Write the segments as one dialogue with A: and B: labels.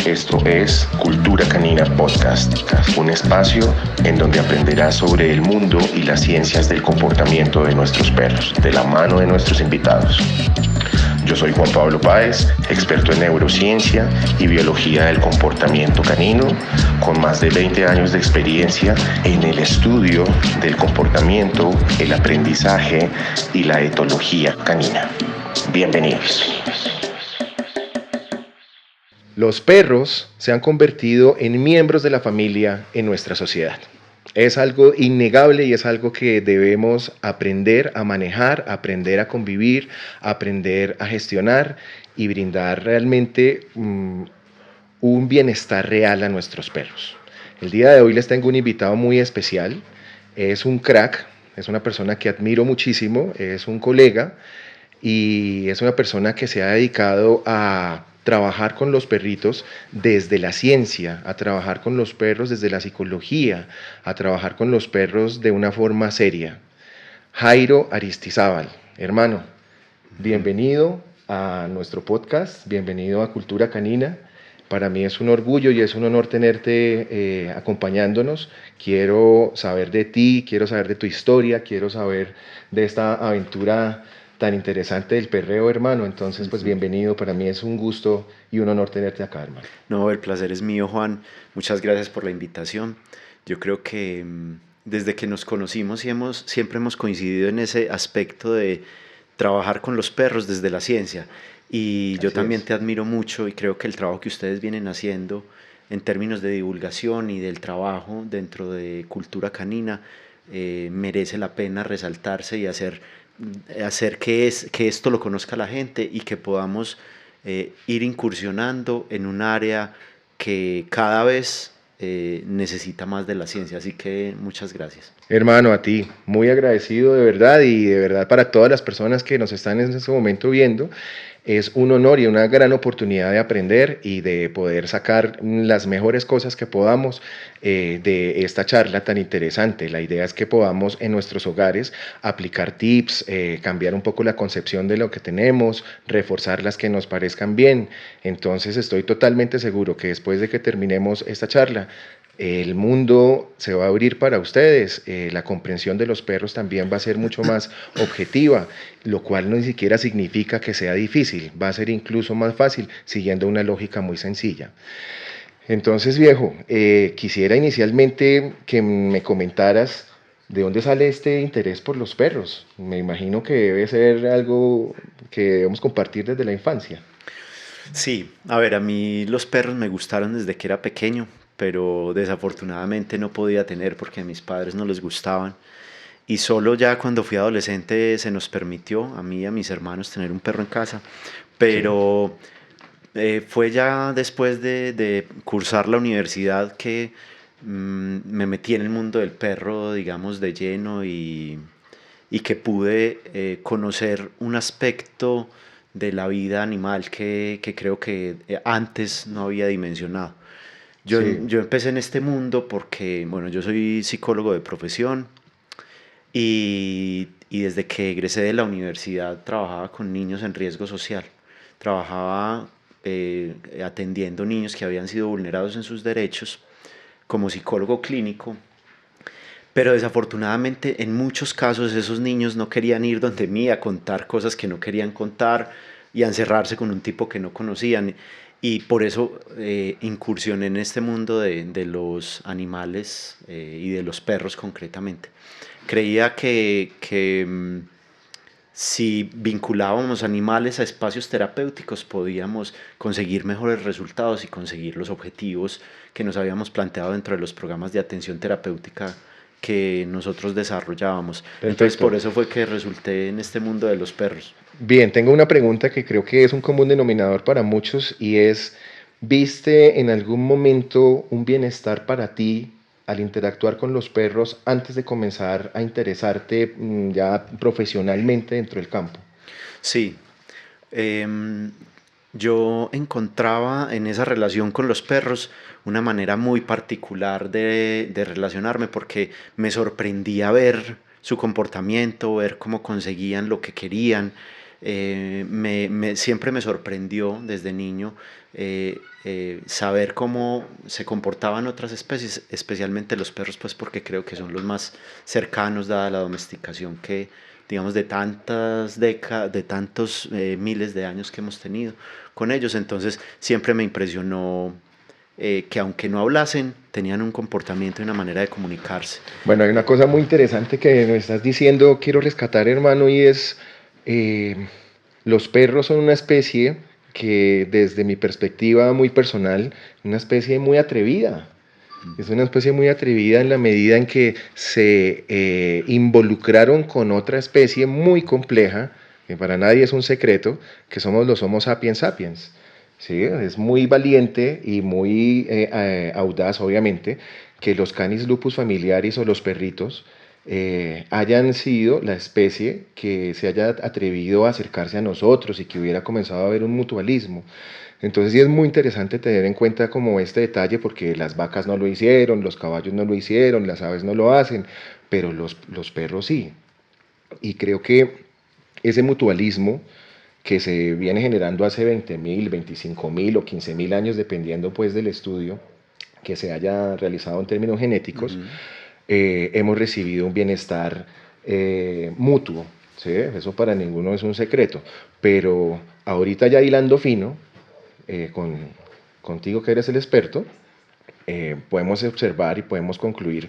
A: Esto es Cultura Canina Podcast, un espacio en donde aprenderás sobre el mundo y las ciencias del comportamiento de nuestros perros, de la mano de nuestros invitados. Yo soy Juan Pablo Páez, experto en neurociencia y biología del comportamiento canino, con más de 20 años de experiencia en el estudio del comportamiento, el aprendizaje y la etología canina. Bienvenidos.
B: Los perros se han convertido en miembros de la familia en nuestra sociedad. Es algo innegable y es algo que debemos aprender a manejar, aprender a convivir, aprender a gestionar y brindar realmente un bienestar real a nuestros perros. El día de hoy les tengo un invitado muy especial. Es un crack, es una persona que admiro muchísimo, es un colega y es una persona que se ha dedicado a trabajar con los perritos desde la ciencia, a trabajar con los perros desde la psicología, a trabajar con los perros de una forma seria. Jairo Aristizábal, hermano, bienvenido a nuestro podcast, bienvenido a Cultura Canina. Para mí es un orgullo y es un honor tenerte acompañándonos. Quiero saber de ti, quiero saber de tu historia, quiero saber de esta aventura tan interesante del perreo, hermano. Entonces, pues bienvenido. Para mí es un gusto y un honor tenerte acá, hermano.
C: No, el placer es mío, Juan. Muchas gracias por la invitación. Yo creo que desde que nos conocimos siempre hemos coincidido en ese aspecto de trabajar con los perros desde la ciencia. Y yo también te admiro mucho y creo que el trabajo que ustedes vienen haciendo en términos de divulgación y del trabajo dentro de cultura canina merece la pena resaltarse y hacer que esto lo conozca la gente y que podamos ir incursionando en un área que cada vez necesita más de la ciencia. Así que muchas gracias.
B: Hermano, a ti, muy agradecido de verdad y de verdad para todas las personas que nos están en este momento viendo. Es un honor y una gran oportunidad de aprender y de poder sacar las mejores cosas que podamos de esta charla tan interesante. La idea es que podamos en nuestros hogares aplicar tips, cambiar un poco la concepción de lo que tenemos, reforzar las que nos parezcan bien. Entonces estoy totalmente seguro que después de que terminemos esta charla, el mundo se va a abrir para ustedes, la comprensión de los perros también va a ser mucho más objetiva, lo cual no ni siquiera significa que sea difícil, va a ser incluso más fácil siguiendo una lógica muy sencilla. Entonces, viejo, quisiera inicialmente que me comentaras de dónde sale este interés por los perros. Me imagino que debe ser algo que debemos compartir desde la infancia.
C: Sí, a ver, a mí los perros me gustaron desde que era pequeño, pero desafortunadamente no podía tener porque a mis padres no les gustaban. Y solo ya cuando fui adolescente se nos permitió a mí y a mis hermanos tener un perro en casa. Pero fue ya después de cursar la universidad que me metí en el mundo del perro, digamos, de lleno y que pude conocer un aspecto de la vida animal que creo que antes no había dimensionado. Yo empecé en este mundo porque, bueno, yo soy psicólogo de profesión y desde que egresé de la universidad trabajaba con niños en riesgo social. Trabajaba atendiendo niños que habían sido vulnerados en sus derechos como psicólogo clínico, pero desafortunadamente en muchos casos esos niños no querían ir donde mí a contar cosas que no querían contar y a encerrarse con un tipo que no conocían. Y por eso incursioné en este mundo de los animales y de los perros concretamente. Creía que si vinculábamos animales a espacios terapéuticos podíamos conseguir mejores resultados y conseguir los objetivos que nos habíamos planteado dentro de los programas de atención terapéutica que nosotros desarrollábamos.
B: Perfecto.
C: Entonces por eso fue que resulté en este mundo de los perros.
B: Bien, tengo una pregunta que creo que es un común denominador para muchos y es, ¿viste en algún momento un bienestar para ti al interactuar con los perros antes de comenzar a interesarte ya profesionalmente dentro del campo?
C: Sí, yo encontraba en esa relación con los perros una manera muy particular de relacionarme porque me sorprendía ver su comportamiento, ver cómo conseguían lo que querían. siempre me sorprendió desde niño saber cómo se comportaban otras especies, especialmente los perros, pues porque creo que son los más cercanos dada la domesticación que, digamos, de tantas décadas, de tantos miles de años que hemos tenido con ellos. Entonces siempre me impresionó que aunque no hablasen, tenían un comportamiento y una manera de comunicarse.
B: Bueno, hay una cosa muy interesante que nos estás diciendo, quiero rescatar, hermano, y es, eh, los perros son una especie que desde mi perspectiva muy personal, una especie muy atrevida. Es una especie muy atrevida en la medida en que se involucraron con otra especie muy compleja, que para nadie es un secreto, que somos los Homo sapiens sapiens. ¿Sí? Es muy valiente y muy audaz, obviamente, que los Canis lupus familiaris o los perritos hayan sido la especie que se haya atrevido a acercarse a nosotros y que hubiera comenzado a haber un mutualismo. Entonces sí es muy interesante tener en cuenta como este detalle porque las vacas no lo hicieron, los caballos no lo hicieron, las aves no lo hacen, pero los perros sí. Y creo que ese mutualismo que se viene generando hace 20.000, 25.000 o 15.000 años, dependiendo pues del estudio que se haya realizado en términos genéticos, hemos recibido un bienestar mutuo. ¿Sí? Eso para ninguno es un secreto. Pero ahorita ya hilando fino, contigo que eres el experto, podemos observar y podemos concluir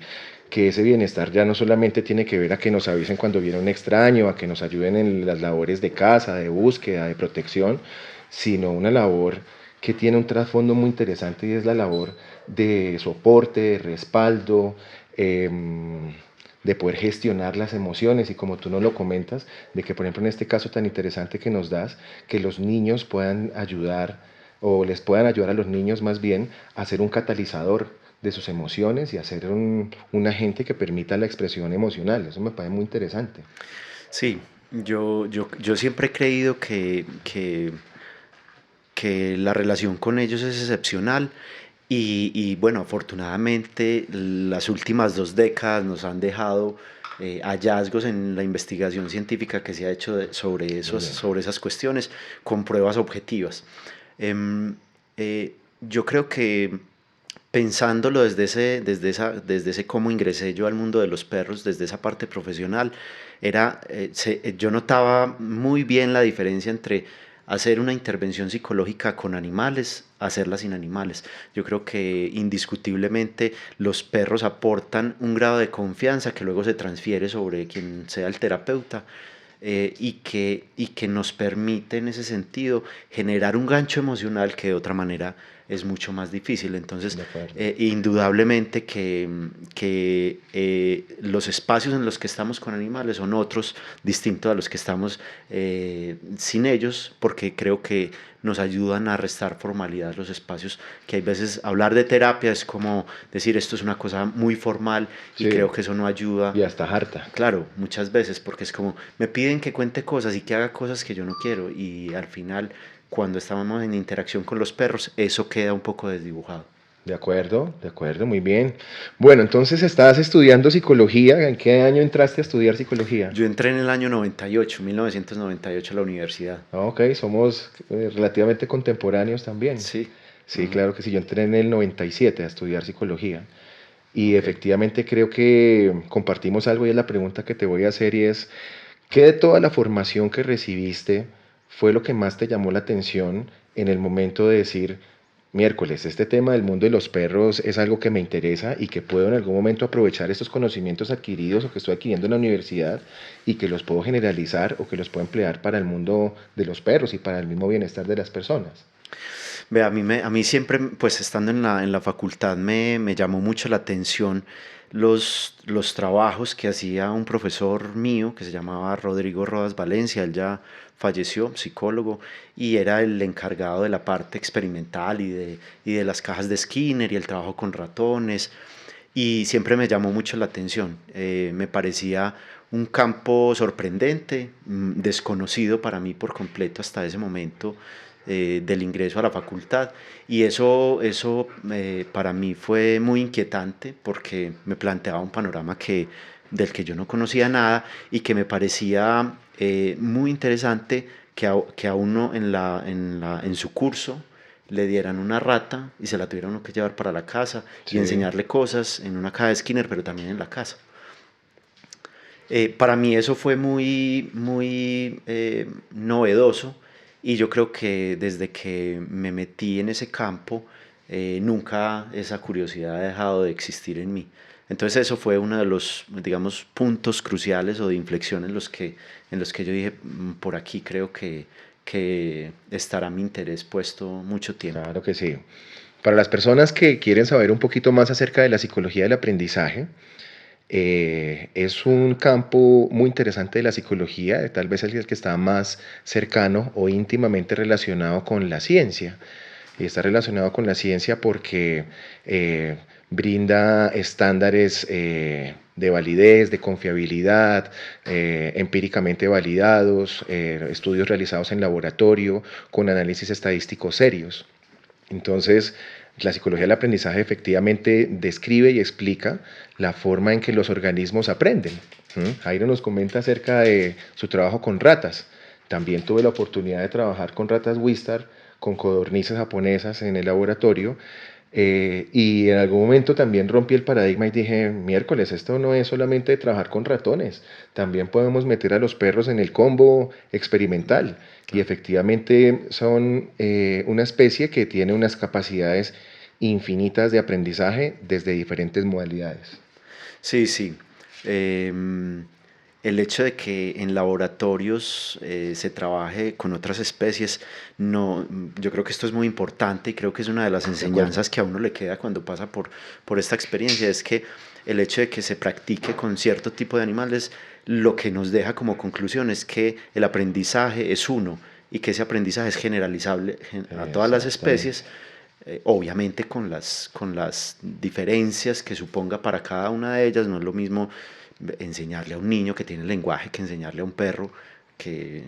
B: que ese bienestar ya no solamente tiene que ver a que nos avisen cuando viene un extraño, a que nos ayuden en las labores de caza, de búsqueda, de protección, sino una labor que tiene un trasfondo muy interesante y es la labor de soporte, de respaldo, de poder gestionar las emociones y como tú nos lo comentas, de que por ejemplo en este caso tan interesante que nos das, que los niños puedan ayudar o les puedan ayudar a los niños más bien a ser un catalizador de sus emociones y a ser un agente que permita la expresión emocional. Eso me parece muy interesante.
C: Sí, yo siempre he creído que la relación con ellos es excepcional y bueno, afortunadamente las últimas 2 décadas nos han dejado hallazgos en la investigación científica que se ha hecho sobre esas cuestiones con pruebas objetivas. Yo creo que pensándolo desde ese cómo ingresé yo al mundo de los perros, desde esa parte profesional, yo notaba muy bien la diferencia entre hacer una intervención psicológica con animales, hacerla sin animales. Yo creo que indiscutiblemente los perros aportan un grado de confianza que luego se transfiere sobre quien sea el terapeuta. Y que nos permite en ese sentido generar un gancho emocional que de otra manera es mucho más difícil. Entonces, indudablemente que los espacios en los que estamos con animales son otros distintos a los que estamos sin ellos, porque creo que nos ayudan a restar formalidad los espacios, que hay veces hablar de terapia es como decir esto es una cosa muy formal y sí, creo que eso no ayuda.
B: Y hasta harta.
C: Claro, muchas veces, porque es como me piden que cuente cosas y que haga cosas que yo no quiero y al final cuando estábamos en interacción con los perros eso queda un poco desdibujado.
B: De acuerdo, muy bien. Bueno, entonces estabas estudiando psicología. ¿En qué año entraste a estudiar psicología?
C: Yo entré en el año 1998 a la universidad.
B: Ok, somos relativamente contemporáneos también.
C: Sí.
B: Sí, claro que sí. Yo entré en el 97 a estudiar psicología. Y efectivamente creo que compartimos algo y es la pregunta que te voy a hacer y es, ¿qué de toda la formación que recibiste fue lo que más te llamó la atención en el momento de decir, miércoles, este tema del mundo de los perros es algo que me interesa y que puedo en algún momento aprovechar estos conocimientos adquiridos o que estoy adquiriendo en la universidad y que los puedo generalizar o que los puedo emplear para el mundo de los perros y para el mismo bienestar de las personas?
C: Ve, a mí siempre, pues estando en la facultad, me llamó mucho la atención los trabajos que hacía un profesor mío que se llamaba Rodrigo Rodas Valencia. Él ya falleció, psicólogo, y era el encargado de la parte experimental y de las cajas de Skinner y el trabajo con ratones. Y siempre me llamó mucho la atención. Me parecía un campo sorprendente, desconocido para mí por completo hasta ese momento del ingreso a la facultad. Y eso para mí fue muy inquietante porque me planteaba un panorama que del que yo no conocía nada y que me parecía muy interesante que a uno en su curso le dieran una rata y se la tuviera uno que llevar para la casa y
B: Sí.
C: enseñarle cosas en una caja de Skinner, pero también en la casa. Para mí eso fue muy novedoso y yo creo que desde que me metí en ese campo, nunca esa curiosidad ha dejado de existir en mí. Entonces eso fue uno de los, digamos, puntos cruciales o de inflexión en los que yo dije, por aquí creo que estará mi interés puesto mucho tiempo".
B: Claro que sí. Para las personas que quieren saber un poquito más acerca de la psicología del aprendizaje, es un campo muy interesante de la psicología, tal vez el que está más cercano o íntimamente relacionado con la ciencia. Y está relacionado con la ciencia porque brinda estándares de validez, de confiabilidad, empíricamente validados, estudios realizados en laboratorio, con análisis estadísticos serios. Entonces, la psicología del aprendizaje efectivamente describe y explica la forma en que los organismos aprenden. Jairo nos comenta acerca de su trabajo con ratas. También tuve la oportunidad de trabajar con ratas Wistar, con codornices japonesas en el laboratorio. Y en algún momento también rompí el paradigma y dije, miércoles, esto no es solamente trabajar con ratones, también podemos meter a los perros en el combo experimental. Y efectivamente son una especie que tiene unas capacidades infinitas de aprendizaje desde diferentes modalidades.
C: Sí, sí. El hecho de que en laboratorios se trabaje con otras especies, no, yo creo que esto es muy importante y creo que es una de las enseñanzas que a uno le queda cuando pasa por esta experiencia, es que el hecho de que se practique con cierto tipo de animales, lo que nos deja como conclusión es que el aprendizaje es uno y que ese aprendizaje es generalizable a todas las
B: Exactamente.
C: especies, obviamente con las diferencias que suponga para cada una de ellas. No es lo mismo enseñarle a un niño que tiene lenguaje que enseñarle a un perro que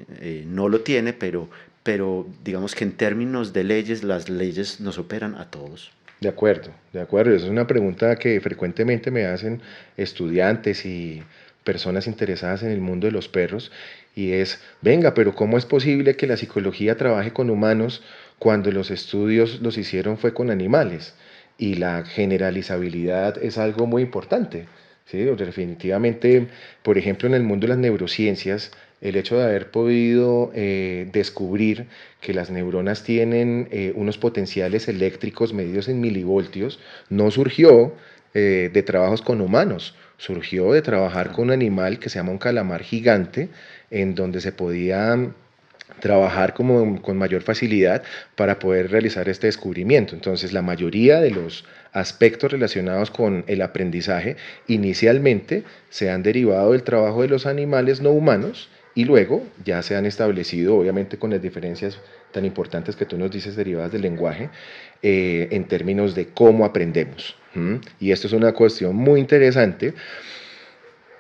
C: no lo tiene, pero digamos que en términos de leyes, las leyes nos operan a todos.
B: De acuerdo, de acuerdo. Esa es una pregunta que frecuentemente me hacen estudiantes y personas interesadas en el mundo de los perros y es, venga, pero ¿cómo es posible que la psicología trabaje con humanos cuando los estudios los hicieron fue con animales? Y la generalizabilidad es algo muy importante. ¿Sí? Definitivamente, por ejemplo, en el mundo de las neurociencias, el hecho de haber podido descubrir que las neuronas tienen unos potenciales eléctricos medidos en milivoltios no surgió de trabajos con humanos, surgió de trabajar
C: Claro.
B: con un animal que se llama un calamar gigante, en donde se podía trabajar como con mayor facilidad para poder realizar este descubrimiento. Entonces, la mayoría de los aspectos relacionados con el aprendizaje inicialmente se han derivado del trabajo de los animales no humanos y luego ya se han establecido, obviamente con las diferencias tan importantes que tú nos dices derivadas del lenguaje, en términos de cómo aprendemos. Y esto es una cuestión muy interesante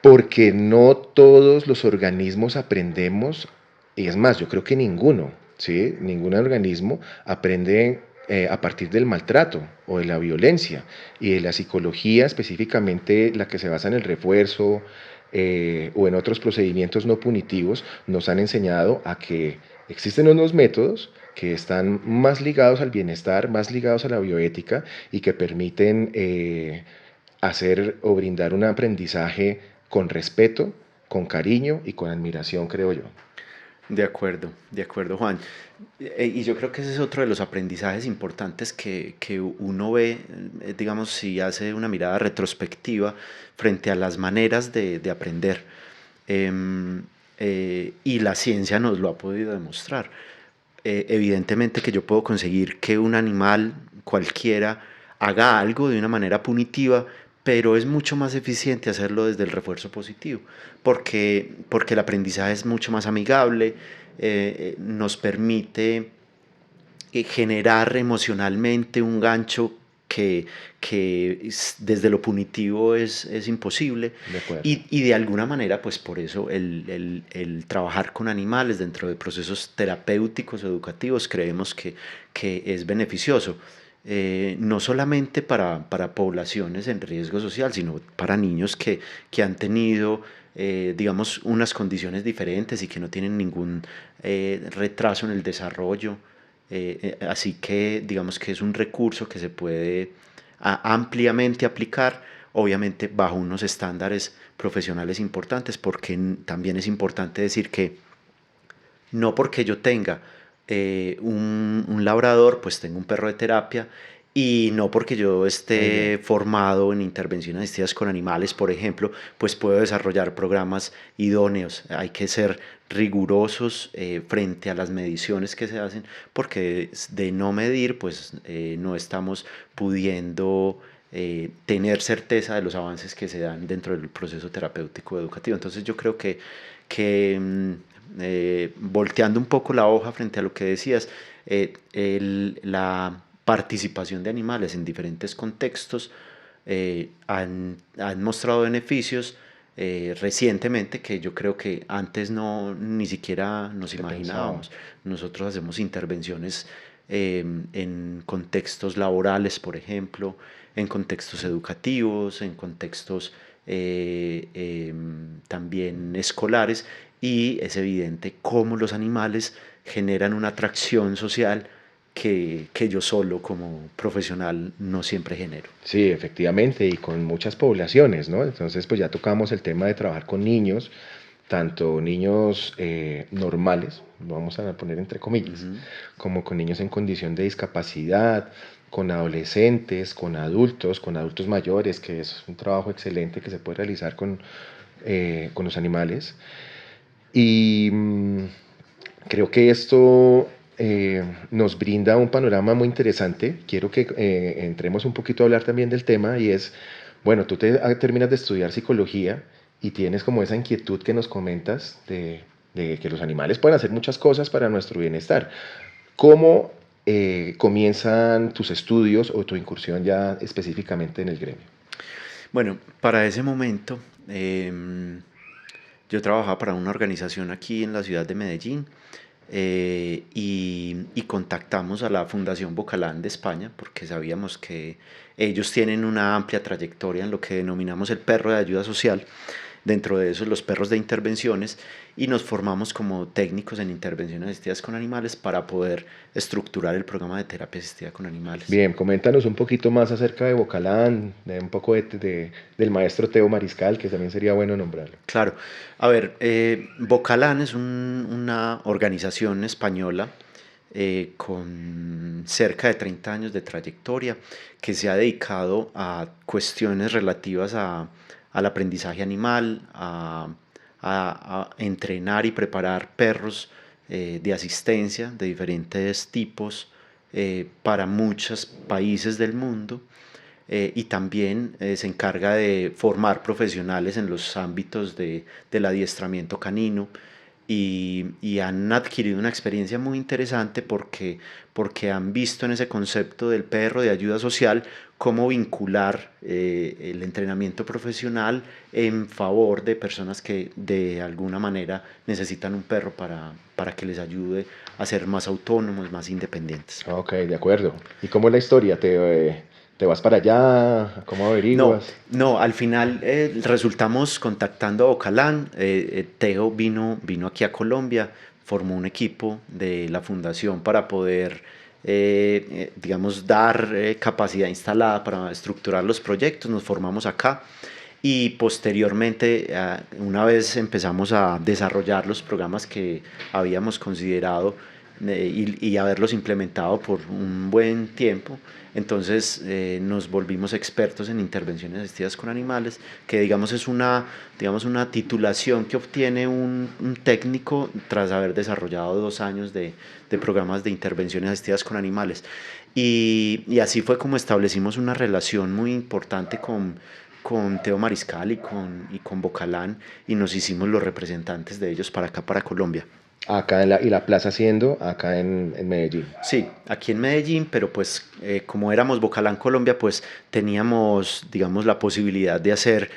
B: porque no todos los organismos aprendemos, y es más, yo creo que ninguno, ¿sí? Ningún organismo aprende a partir del maltrato o de la violencia. Y de la psicología, específicamente la que se basa en el refuerzo o en otros procedimientos no punitivos, nos han enseñado a que existen unos métodos que están más ligados al bienestar, más ligados a la bioética y que permiten hacer o brindar un aprendizaje con respeto, con cariño y con admiración, creo yo.
C: De acuerdo, Juan. Y yo creo que ese es otro de los aprendizajes importantes que uno ve, digamos, si hace una mirada retrospectiva frente a las maneras de aprender. Y la ciencia nos lo ha podido demostrar. Evidentemente que yo puedo conseguir que un animal cualquiera haga algo de una manera punitiva, pero es mucho más eficiente hacerlo desde el refuerzo positivo, porque el aprendizaje es mucho más amigable, nos permite generar emocionalmente un gancho que desde lo punitivo es imposible,
B: De acuerdo.
C: y de alguna manera, pues por eso el trabajar con animales dentro de procesos terapéuticos o educativos creemos que es beneficioso. no solamente para poblaciones en riesgo social, sino para niños que han tenido, digamos, unas condiciones diferentes y que no tienen ningún retraso en el desarrollo. Así que digamos que es un recurso que se puede ampliamente aplicar, obviamente bajo unos estándares profesionales importantes, porque también es importante decir que no porque yo tenga un labrador, pues tengo un perro de terapia, y no porque yo esté formado en intervenciones asistidas con animales, por ejemplo, pues puedo desarrollar programas idóneos. Hay que ser rigurosos frente a las mediciones que se hacen, porque de no medir, pues no estamos pudiendo tener certeza de los avances que se dan dentro del proceso terapéutico educativo. Entonces yo creo que volteando un poco la hoja frente a lo que decías, la participación de animales en diferentes contextos han mostrado beneficios recientemente que yo creo que antes ni siquiera nos imaginábamos. Nosotros hacemos intervenciones en contextos laborales, por ejemplo, en contextos educativos, en contextos también escolares, y es evidente cómo los animales generan una atracción social que yo solo como profesional no siempre genero.
B: Sí, efectivamente, y con muchas poblaciones, ¿no? Entonces, pues ya tocamos el tema de trabajar con niños, tanto niños normales, lo vamos a poner entre comillas, como con niños en condición de discapacidad, con adolescentes, con adultos mayores, que es un trabajo excelente que se puede realizar con los animales. Y creo que esto nos brinda un panorama muy interesante. Quiero que entremos un poquito a hablar también del tema y es, bueno, tú terminas de estudiar psicología y tienes como esa inquietud que nos comentas de que los animales pueden hacer muchas cosas para nuestro bienestar. ¿Cómo comienzan tus estudios o tu incursión ya específicamente en el gremio?
C: Bueno, para ese momento yo trabajaba para una organización aquí en la ciudad de Medellín, y contactamos a la Fundación Bocalán de España porque sabíamos que ellos tienen una amplia trayectoria en lo que denominamos el perro de ayuda social, dentro de esos los perros de intervenciones, y nos formamos como técnicos en intervenciones asistidas con animales para poder estructurar el programa de terapia asistida con animales.
B: Bien, coméntanos un poquito más acerca de Bocalán, un poco del maestro Teo Mariscal, que también sería bueno nombrarlo.
C: Claro, a ver, Bocalán es una organización española con cerca de 30 años de trayectoria, que se ha dedicado a cuestiones relativas al aprendizaje animal, a entrenar y preparar perros de asistencia de diferentes tipos para muchos países del mundo. Y también se encarga de formar profesionales en los ámbitos del adiestramiento canino, y han adquirido una experiencia muy interesante porque han visto en ese concepto del perro de ayuda social cómo vincular el entrenamiento profesional en favor de personas que de alguna manera necesitan un perro para que les ayude a ser más autónomos, más independientes.
B: Ok, de acuerdo. ¿Y cómo es la historia? ¿Te vas para allá? ¿Cómo averiguas?
C: No, al final resultamos contactando a Bocalán. Teo vino aquí a Colombia, formó un equipo de la fundación para poder, digamos, dar capacidad instalada para estructurar los proyectos. Nos formamos acá y posteriormente, una vez empezamos a desarrollar los programas que habíamos considerado y haberlos implementado por un buen tiempo, entonces nos volvimos expertos en intervenciones asistidas con animales, que digamos es una titulación que obtiene un técnico tras haber desarrollado 2 años de programas de intervenciones asistidas con animales. Y así fue como establecimos una relación muy importante con Teo Mariscal y con Bocalán, y nos hicimos los representantes de ellos para acá, para Colombia.
B: Acá y la plaza siendo acá en Medellín.
C: Sí, aquí en Medellín, pero pues como éramos Bocalán Colombia, pues teníamos, digamos, la posibilidad de hacer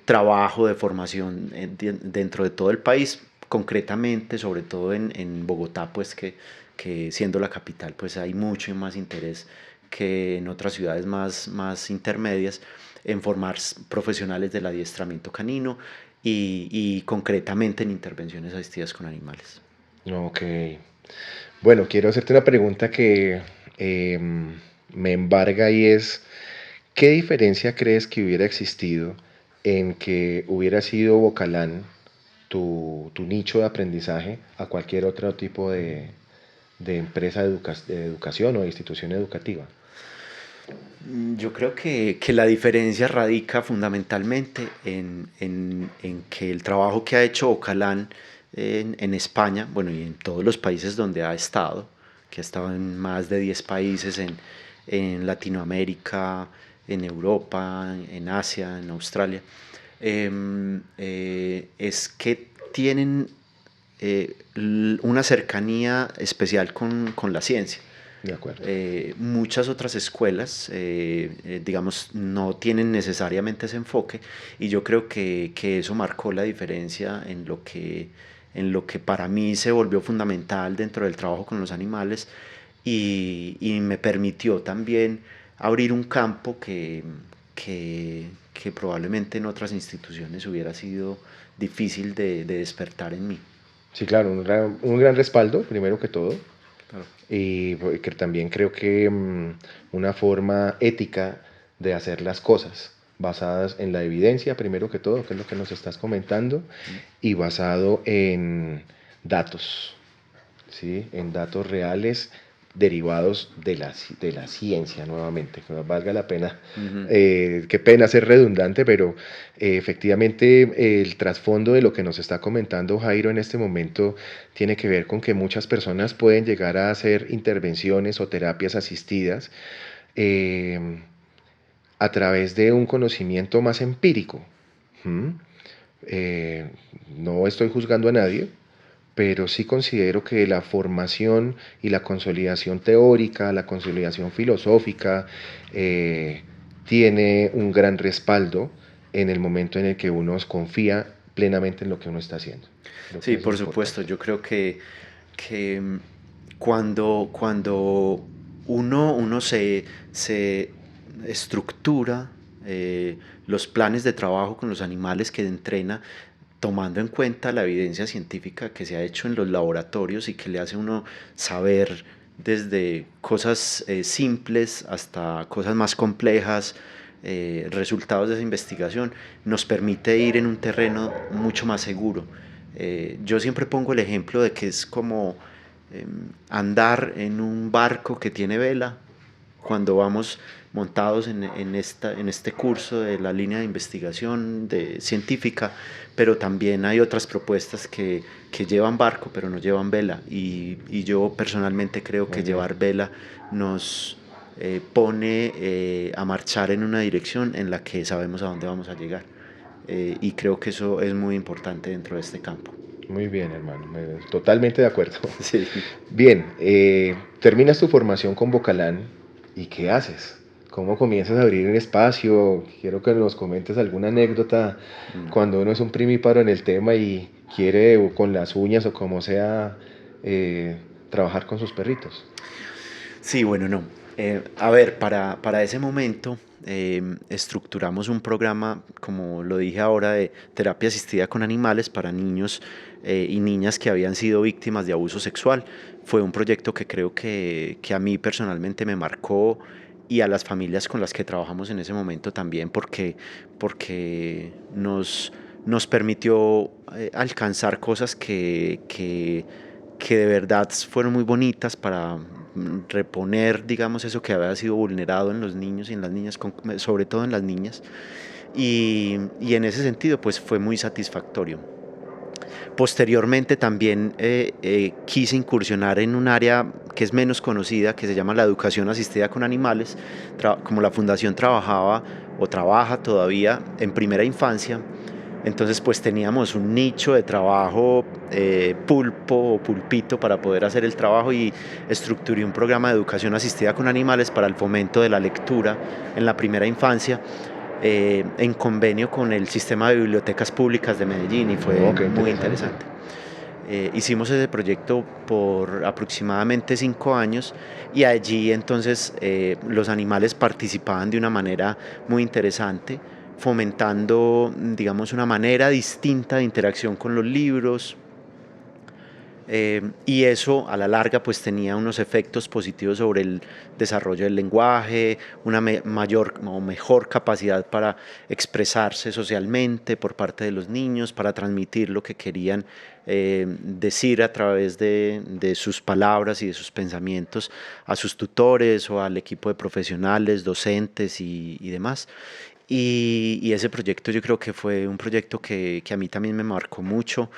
C: trabajo de formación dentro de todo el país, concretamente, sobre todo en Bogotá, pues que siendo la capital, pues hay mucho más interés que en otras ciudades más intermedias, en formar profesionales del adiestramiento canino y concretamente en intervenciones asistidas con animales.
B: Ok. Bueno, quiero hacerte una pregunta que me embarga y es, ¿qué diferencia crees que hubiera existido en que hubiera sido Vocalán tu nicho de aprendizaje a cualquier otro tipo de empresa de educación o de institución educativa?
C: Yo creo que la diferencia radica fundamentalmente en que el trabajo que ha hecho Ocalán en España, bueno, y en todos los países donde ha estado, que ha estado en más de 10 países en Latinoamérica, en Europa, en Asia, en Australia, es que tienen una cercanía especial con la ciencia.
B: De acuerdo.
C: Muchas otras escuelas, digamos, no tienen necesariamente ese enfoque y yo creo que eso marcó la diferencia en lo que para mí se volvió fundamental dentro del trabajo con los animales y me permitió también abrir un campo que probablemente en otras instituciones hubiera sido difícil de despertar en mí.
B: Sí, claro, un gran respaldo, primero que todo.
C: Claro.
B: Y que también creo que una forma ética de hacer las cosas, basadas en la evidencia, primero que todo, que es lo que nos estás comentando, y basado en datos, ¿sí? En datos reales derivados de la ciencia, nuevamente, que nos valga la pena, qué pena ser redundante, pero efectivamente el trasfondo de lo que nos está comentando Jairo en este momento tiene que ver con que muchas personas pueden llegar a hacer intervenciones o terapias asistidas a través de un conocimiento más empírico. No estoy juzgando a nadie, pero sí considero que la formación y la consolidación teórica, la consolidación filosófica, tiene un gran respaldo en el momento en el que uno confía plenamente en lo que uno está haciendo.
C: Sí, por supuesto, yo creo que cuando uno se estructura los planes de trabajo con los animales que entrena, tomando en cuenta la evidencia científica que se ha hecho en los laboratorios y que le hace a uno saber desde cosas simples hasta cosas más complejas, resultados de esa investigación, nos permite ir en un terreno mucho más seguro. Yo siempre pongo el ejemplo de que es como andar en un barco que tiene vela cuando vamos montados en este curso de la línea de investigación científica, pero también hay otras propuestas que llevan barco pero no llevan vela y yo personalmente creo que llevar vela nos pone a marchar en una dirección en la que sabemos a dónde vamos a llegar y creo que eso es muy importante dentro de este campo.
B: Muy bien, hermano, totalmente de acuerdo.
C: Sí.
B: Bien, terminas tu formación con Vocalán y ¿qué haces? ¿Cómo comienzas a abrir un espacio? Quiero que nos comentes alguna anécdota cuando uno es un primíparo en el tema y quiere con las uñas o como sea trabajar con sus perritos.
C: Sí, bueno, no. A ver, para ese momento estructuramos un programa, como lo dije ahora, de terapia asistida con animales para niños y niñas que habían sido víctimas de abuso sexual. Fue un proyecto que creo que a mí personalmente me marcó y a las familias con las que trabajamos en ese momento también, porque nos permitió alcanzar cosas que de verdad fueron muy bonitas para reponer, digamos, eso que había sido vulnerado en los niños y en las niñas, sobre todo en las niñas, y en ese sentido pues fue muy satisfactorio. Posteriormente también quise incursionar en un área que es menos conocida, que se llama la educación asistida con animales. Como la fundación trabajaba o trabaja todavía en primera infancia, entonces pues teníamos un nicho de trabajo pulpo o pulpito para poder hacer el trabajo y estructuré un programa de educación asistida con animales para el fomento de la lectura en la primera infancia en convenio con el sistema de bibliotecas públicas de Medellín y fue muy interesante. Hicimos ese proyecto por aproximadamente 5 años y allí entonces los animales participaban de una manera muy interesante, fomentando, digamos, una manera distinta de interacción con los libros, y eso a la larga pues tenía unos efectos positivos sobre el desarrollo del lenguaje, una mayor o mejor capacidad para expresarse socialmente por parte de los niños, para transmitir lo que querían decir a través de sus palabras y de sus pensamientos a sus tutores o al equipo de profesionales, docentes y demás. Y ese proyecto yo creo que fue un proyecto que a mí también me marcó mucho,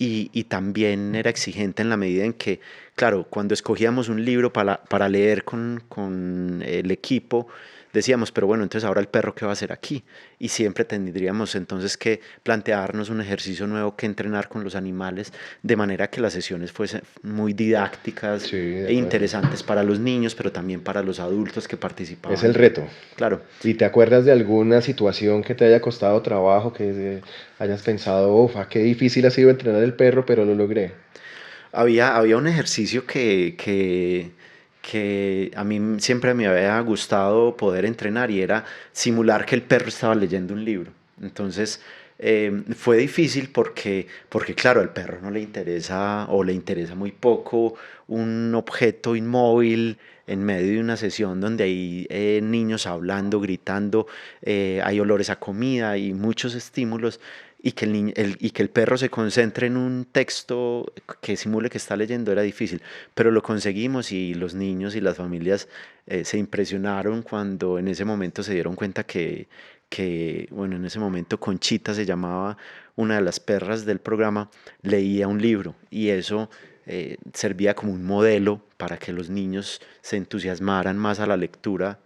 C: y también era exigente en la medida en que, claro, cuando escogíamos un libro para leer con el equipo, decíamos, pero bueno, entonces ahora el perro, ¿qué va a hacer aquí? Y siempre tendríamos entonces que plantearnos un ejercicio nuevo que entrenar con los animales, de manera que las sesiones fuesen muy didácticas
B: Sí, de
C: e
B: acuerdo.
C: interesantes para los niños, pero también para los adultos que participaban.
B: Es el reto.
C: Claro.
B: ¿Y te acuerdas de alguna situación que te haya costado trabajo, que hayas pensado, uff, qué difícil ha sido entrenar el perro, pero lo logré?
C: Había un ejercicio que a mí siempre me había gustado poder entrenar y era simular que el perro estaba leyendo un libro. Entonces fue difícil porque, claro, al perro no le interesa o le interesa muy poco un objeto inmóvil en medio de una sesión donde hay niños hablando, gritando, hay olores a comida y muchos estímulos, y que y que el perro se concentre en un texto que simule que está leyendo era difícil, pero lo conseguimos y los niños y las familias se impresionaron cuando en ese momento se dieron cuenta bueno, en ese momento Conchita se llamaba, una de las perras del programa, leía un libro, y eso servía como un modelo para que los niños se entusiasmaran más a la lectura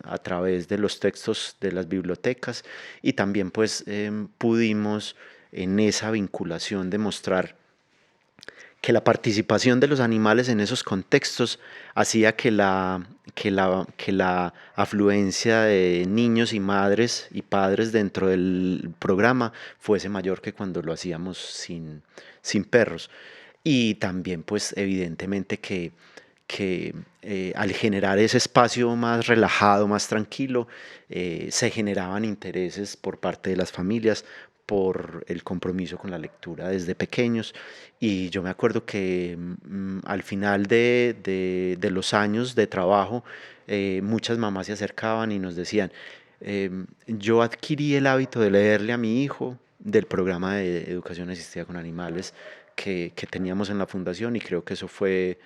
C: a través de los textos de las bibliotecas, y también pues pudimos en esa vinculación demostrar que la participación de los animales en esos contextos hacía que la afluencia de niños y madres y padres dentro del programa fuese mayor que cuando lo hacíamos sin perros. Y también pues evidentemente que al generar ese espacio más relajado, más tranquilo, se generaban intereses por parte de las familias por el compromiso con la lectura desde pequeños. Y yo me acuerdo que al final de los años de trabajo, muchas mamás se acercaban y nos decían, yo adquirí el hábito de leerle a mi hijo del programa de educación asistida con animales que teníamos en la fundación, y creo que eso fue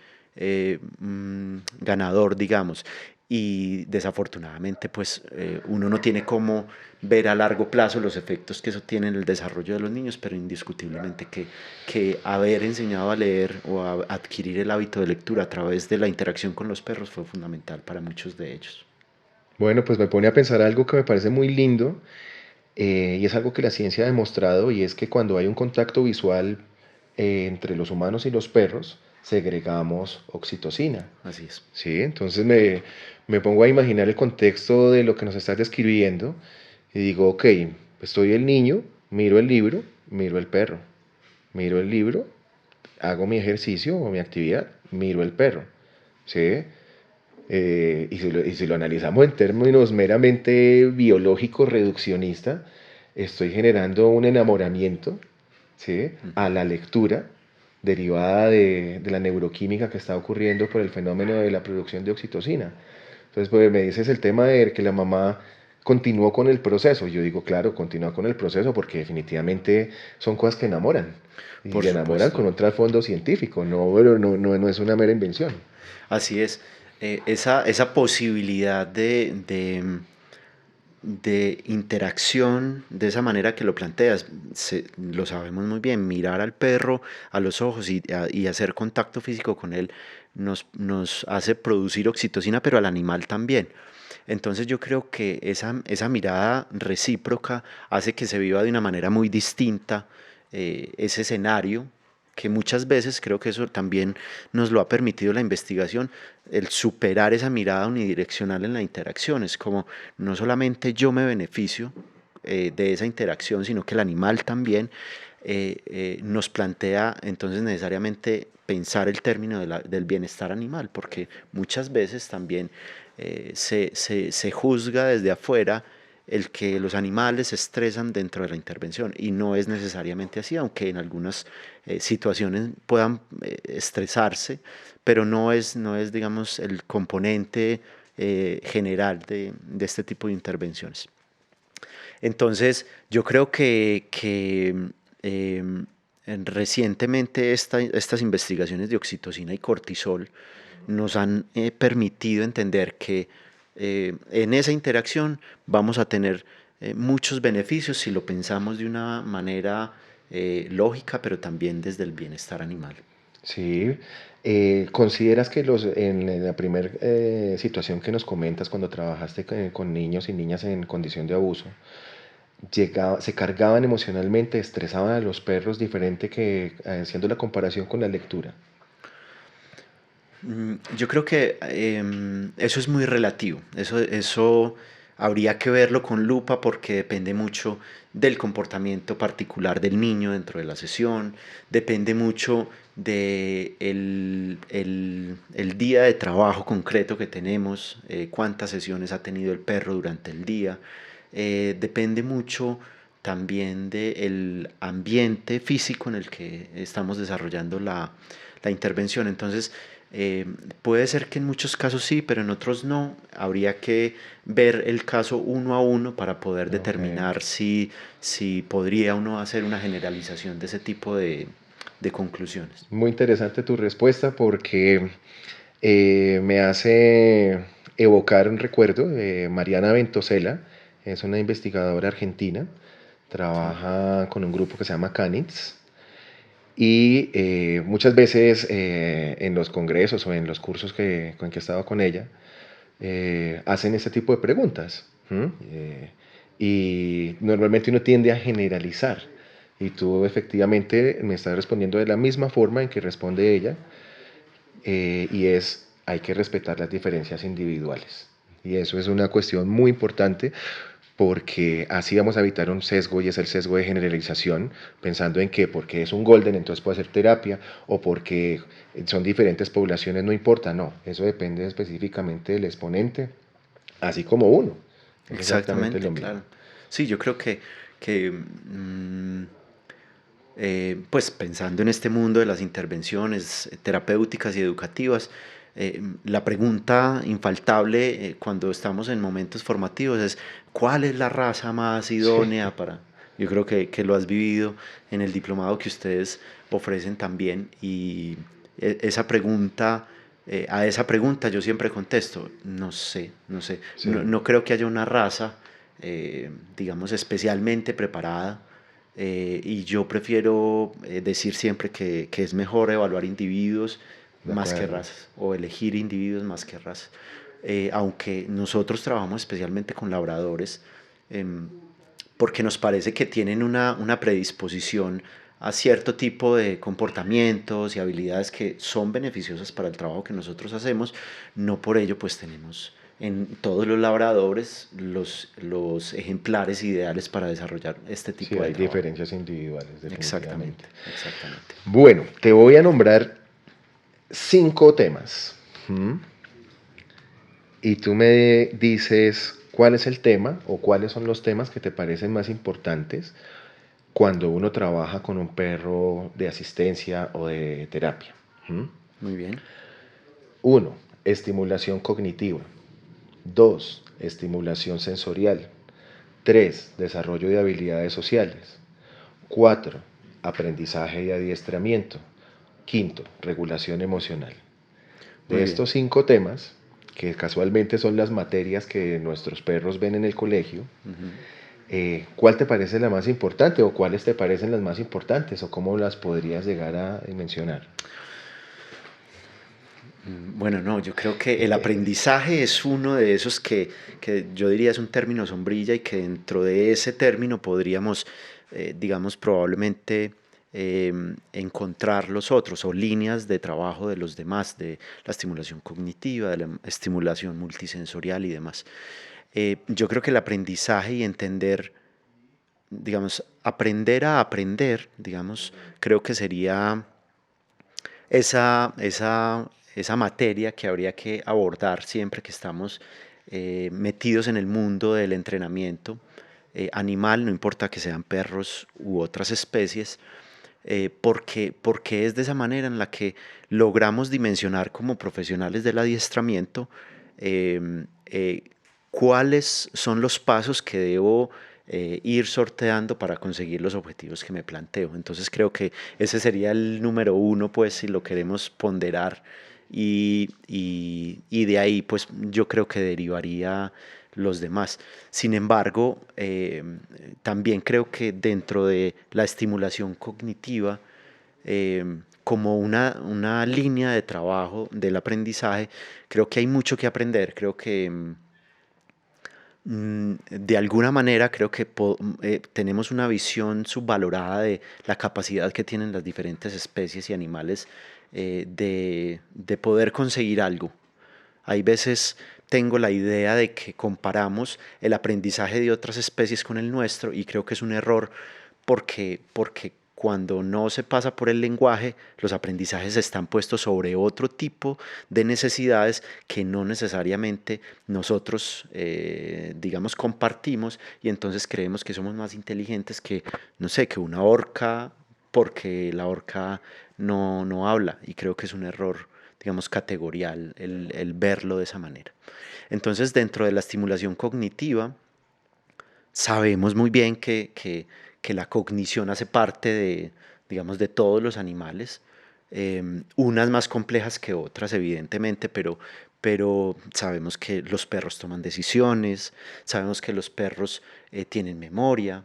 C: ganador, digamos. Y desafortunadamente pues uno no tiene cómo ver a largo plazo los efectos que eso tiene en el desarrollo de los niños, pero indiscutiblemente que haber enseñado a leer o a adquirir el hábito de lectura a través de la interacción con los perros fue fundamental para muchos de ellos.
B: Bueno, pues me pone a pensar algo que me parece muy lindo, y es algo que la ciencia ha demostrado, y es que cuando hay un contacto visual entre los humanos y los perros, segregamos oxitocina.
C: Así es.
B: ¿Sí? Entonces me pongo a imaginar el contexto de lo que nos estás describiendo y digo, ok, estoy el niño, miro el libro, miro el perro, miro el libro, hago mi ejercicio o mi actividad, miro el perro. ¿Sí? Y si lo analizamos en términos meramente biológicos, reduccionista, estoy generando un enamoramiento, ¿sí?, a la lectura derivada de la neuroquímica que está ocurriendo por el fenómeno de la producción de oxitocina. Entonces, pues me dices el tema de que la mamá continuó con el proceso. Yo digo, claro, continúa con el proceso porque definitivamente son cosas que enamoran. Y
C: Por
B: enamoran
C: supuesto.
B: con un trasfondo científico, no es una mera invención.
C: Así es. Esa posibilidad de interacción, de esa manera que lo planteas, lo sabemos muy bien, mirar al perro a los ojos y hacer contacto físico con él nos hace producir oxitocina, pero al animal también. Entonces yo creo que esa mirada recíproca hace que se viva de una manera muy distinta ese escenario, que muchas veces creo que eso también nos lo ha permitido la investigación, el superar esa mirada unidireccional en la interacción. Es como no solamente yo me beneficio de esa interacción, sino que el animal también, nos plantea entonces necesariamente pensar el término del bienestar animal, porque muchas veces también se juzga desde afuera el que los animales se estresan dentro de la intervención y no es necesariamente así, aunque en algunas situaciones puedan estresarse, pero no es, digamos, el componente general de este tipo de intervenciones. Entonces, yo creo que recientemente estas investigaciones de oxitocina y cortisol nos han permitido entender que en esa interacción vamos a tener muchos beneficios si lo pensamos de una manera lógica, pero también desde el bienestar animal.
B: Sí. ¿Consideras que en la primera situación que nos comentas cuando trabajaste con niños y niñas en condición de abuso, se cargaban emocionalmente, estresaban a los perros diferente que haciendo la comparación con la lectura?
C: Yo creo que eso es muy relativo. Eso habría que verlo con lupa porque depende mucho del comportamiento particular del niño dentro de la sesión, depende mucho de el día de trabajo concreto que tenemos, cuántas sesiones ha tenido el perro durante el día, depende mucho también del ambiente físico en el que estamos desarrollando la intervención. Entonces, puede ser que en muchos casos sí, pero en otros no. Habría que ver el caso uno a uno para poder
B: Ok.
C: determinar si podría uno hacer una generalización de ese tipo de conclusiones.
B: Muy interesante tu respuesta porque me hace evocar un recuerdo de Mariana Ventosela, es una investigadora argentina,
C: Sí,
B: trabaja con un grupo que se llama Canitz y muchas veces en los congresos o en los cursos con que he estado con ella, hacen este tipo de preguntas. ¿M? Y normalmente uno tiende a generalizar. Y tú efectivamente me estás respondiendo de la misma forma en que responde ella, y hay que respetar las diferencias individuales. Y eso es una cuestión muy importante porque así vamos a evitar un sesgo y es el sesgo de generalización, pensando en que porque es un golden entonces puede hacer terapia o porque son diferentes poblaciones no importa, no, eso depende específicamente del exponente, así como uno, es exactamente lo
C: exactamente,
B: mismo.
C: claro. Sí, yo creo que pues pensando en este mundo de las intervenciones terapéuticas y educativas, la pregunta infaltable cuando estamos en momentos formativos es ¿cuál es la raza más
B: Sí,
C: idónea para...? Yo creo que lo has vivido en el diplomado que ustedes ofrecen también y esa pregunta, a esa pregunta yo siempre contesto, no sé, no sé, no,
B: sí,
C: no creo que haya una raza, digamos, especialmente preparada y yo prefiero decir siempre que es mejor evaluar individuos
B: de
C: más que
B: acuerdo.
C: razas, o elegir individuos más que razas. Aunque nosotros trabajamos especialmente con labradores, em, porque nos parece que tienen una predisposición a cierto tipo de comportamientos y habilidades que son beneficiosas para el trabajo que nosotros hacemos. No por ello pues tenemos en todos los labradores los ejemplares ideales para desarrollar este
B: Sí,
C: tipo de
B: hay
C: trabajo.
B: diferencias individuales, definitivamente.
C: Exactamente, exactamente.
B: Bueno, te voy a nombrar 5 temas. ¿M? Y tú me dices cuál es el tema o cuáles son los temas que te parecen más importantes cuando uno trabaja con un perro de asistencia o de terapia. ¿M?
C: Muy bien,
B: 1. Estimulación cognitiva. 2. Estimulación sensorial. 3. Desarrollo de habilidades sociales. 4. Aprendizaje y adiestramiento. 5. Regulación emocional. De
C: muy bien.
B: estos 5 temas, que casualmente son las materias que nuestros perros ven en el colegio,
C: Ujú.
B: ¿cuál te parece la más importante o cuáles te parecen las más importantes o cómo las podrías llegar a mencionar?
C: Bueno, no, yo creo que el aprendizaje es uno de esos que yo diría es un término sombrilla y que dentro de ese término podríamos, digamos, probablemente encontrar los otros o líneas de trabajo de los demás, de la estimulación cognitiva, de la estimulación multisensorial y demás. Yo creo que el aprendizaje y entender digamos, aprender a aprender, digamos, creo que sería esa materia que habría que abordar siempre que estamos metidos en el mundo del entrenamiento animal, no importa que sean perros u otras especies, porque es de esa manera en la que logramos dimensionar como profesionales del adiestramiento eh, eh, cuáles son los pasos que debo ir sorteando para conseguir los objetivos que me planteo. Entonces creo que ese sería el número uno, pues, si lo queremos ponderar, y de ahí, pues, yo creo que derivaría los demás. Sin embargo, también creo que dentro de la estimulación cognitiva, como una línea de trabajo del aprendizaje, creo que hay mucho que aprender. Creo que de alguna manera creo que tenemos una visión subvalorada de la capacidad que tienen las diferentes especies y animales de poder conseguir algo. Hay veces tengo la idea de que comparamos el aprendizaje de otras especies con el nuestro, y creo que es un error porque cuando no se pasa por el lenguaje, los aprendizajes están puestos sobre otro tipo de necesidades que no necesariamente nosotros, digamos, compartimos, y entonces creemos que somos más inteligentes que, no sé, que una orca, porque la orca no habla, y creo que es un error, digamos, categorial el verlo de esa manera. Entonces, dentro de la estimulación cognitiva, sabemos muy bien que la cognición hace parte de, digamos, de todos los animales, unas más complejas que otras, evidentemente, pero sabemos que los perros toman decisiones, sabemos que los perros tienen memoria,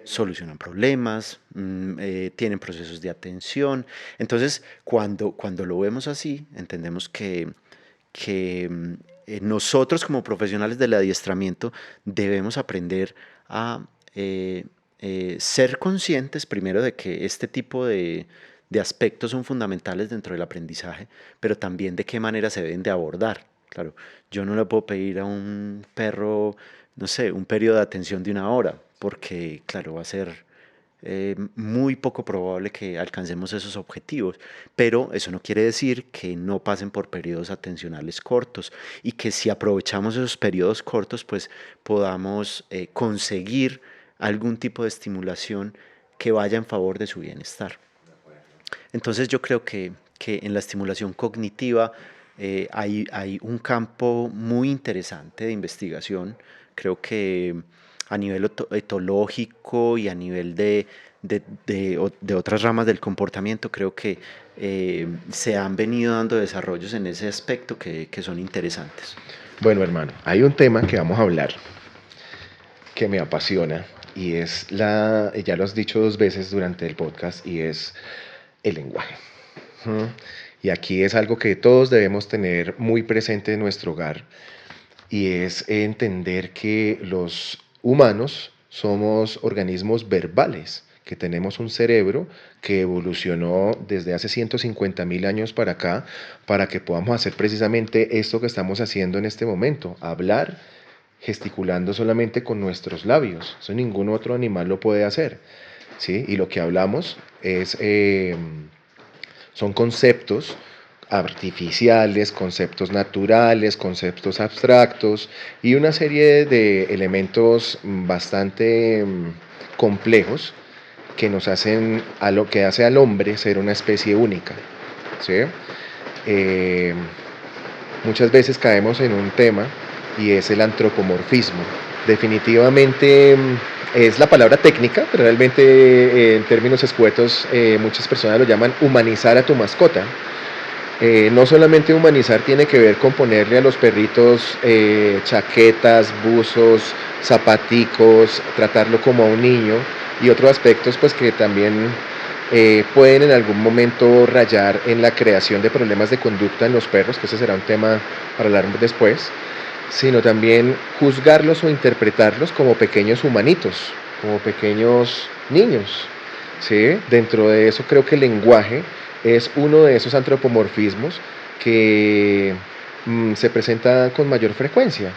C: solucionan problemas, tienen procesos de atención. Entonces, cuando lo vemos así, entendemos que nosotros como profesionales del adiestramiento debemos aprender a ser conscientes primero de que este tipo de aspectos son fundamentales dentro del aprendizaje, pero también de qué manera se deben de abordar. Claro, yo no le puedo pedir a un perro, no sé, un periodo de atención de 1 hora, porque, claro, va a ser muy poco probable que alcancemos esos objetivos, pero eso no quiere decir que no pasen por periodos atencionales cortos, y que si aprovechamos esos periodos cortos, pues podamos conseguir algún tipo de estimulación que vaya en favor de su bienestar. Entonces yo creo que en la estimulación cognitiva hay un campo muy interesante de investigación. Creo que a nivel etológico y a nivel de otras ramas del comportamiento, creo que se han venido dando desarrollos en ese aspecto que son interesantes.
B: Bueno, hermano, hay un tema que vamos a hablar que me apasiona, y es ya lo has dicho 2 veces durante el podcast, y es el lenguaje. Y aquí es algo que todos debemos tener muy presente en nuestro hogar, y es entender que los humanos somos organismos verbales, que tenemos un cerebro que evolucionó desde hace 150.000 años para acá, para que podamos hacer precisamente esto que estamos haciendo en este momento: hablar gesticulando solamente con nuestros labios. Eso ningún otro animal lo puede hacer, ¿sí? Y lo que hablamos son conceptos artificiales, conceptos naturales, conceptos abstractos, y una serie de elementos bastante complejos que nos hacen, a lo que hace al hombre ser una especie única, ¿sí? Muchas veces caemos en un tema, y es el antropomorfismo. Definitivamente es la palabra técnica, pero realmente en términos escuetos muchas personas lo llaman humanizar a tu mascota. No solamente humanizar tiene que ver con ponerle a los perritos chaquetas, buzos, zapaticos, tratarlo como a un niño, y otros aspectos pues que también pueden en algún momento rayar en la creación de problemas de conducta en los perros, que ese será un tema para hablar después, sino también juzgarlos o interpretarlos como pequeños humanitos, como pequeños niños, ¿sí? Dentro de eso creo que el lenguaje es uno de esos antropomorfismos que se presenta con mayor frecuencia.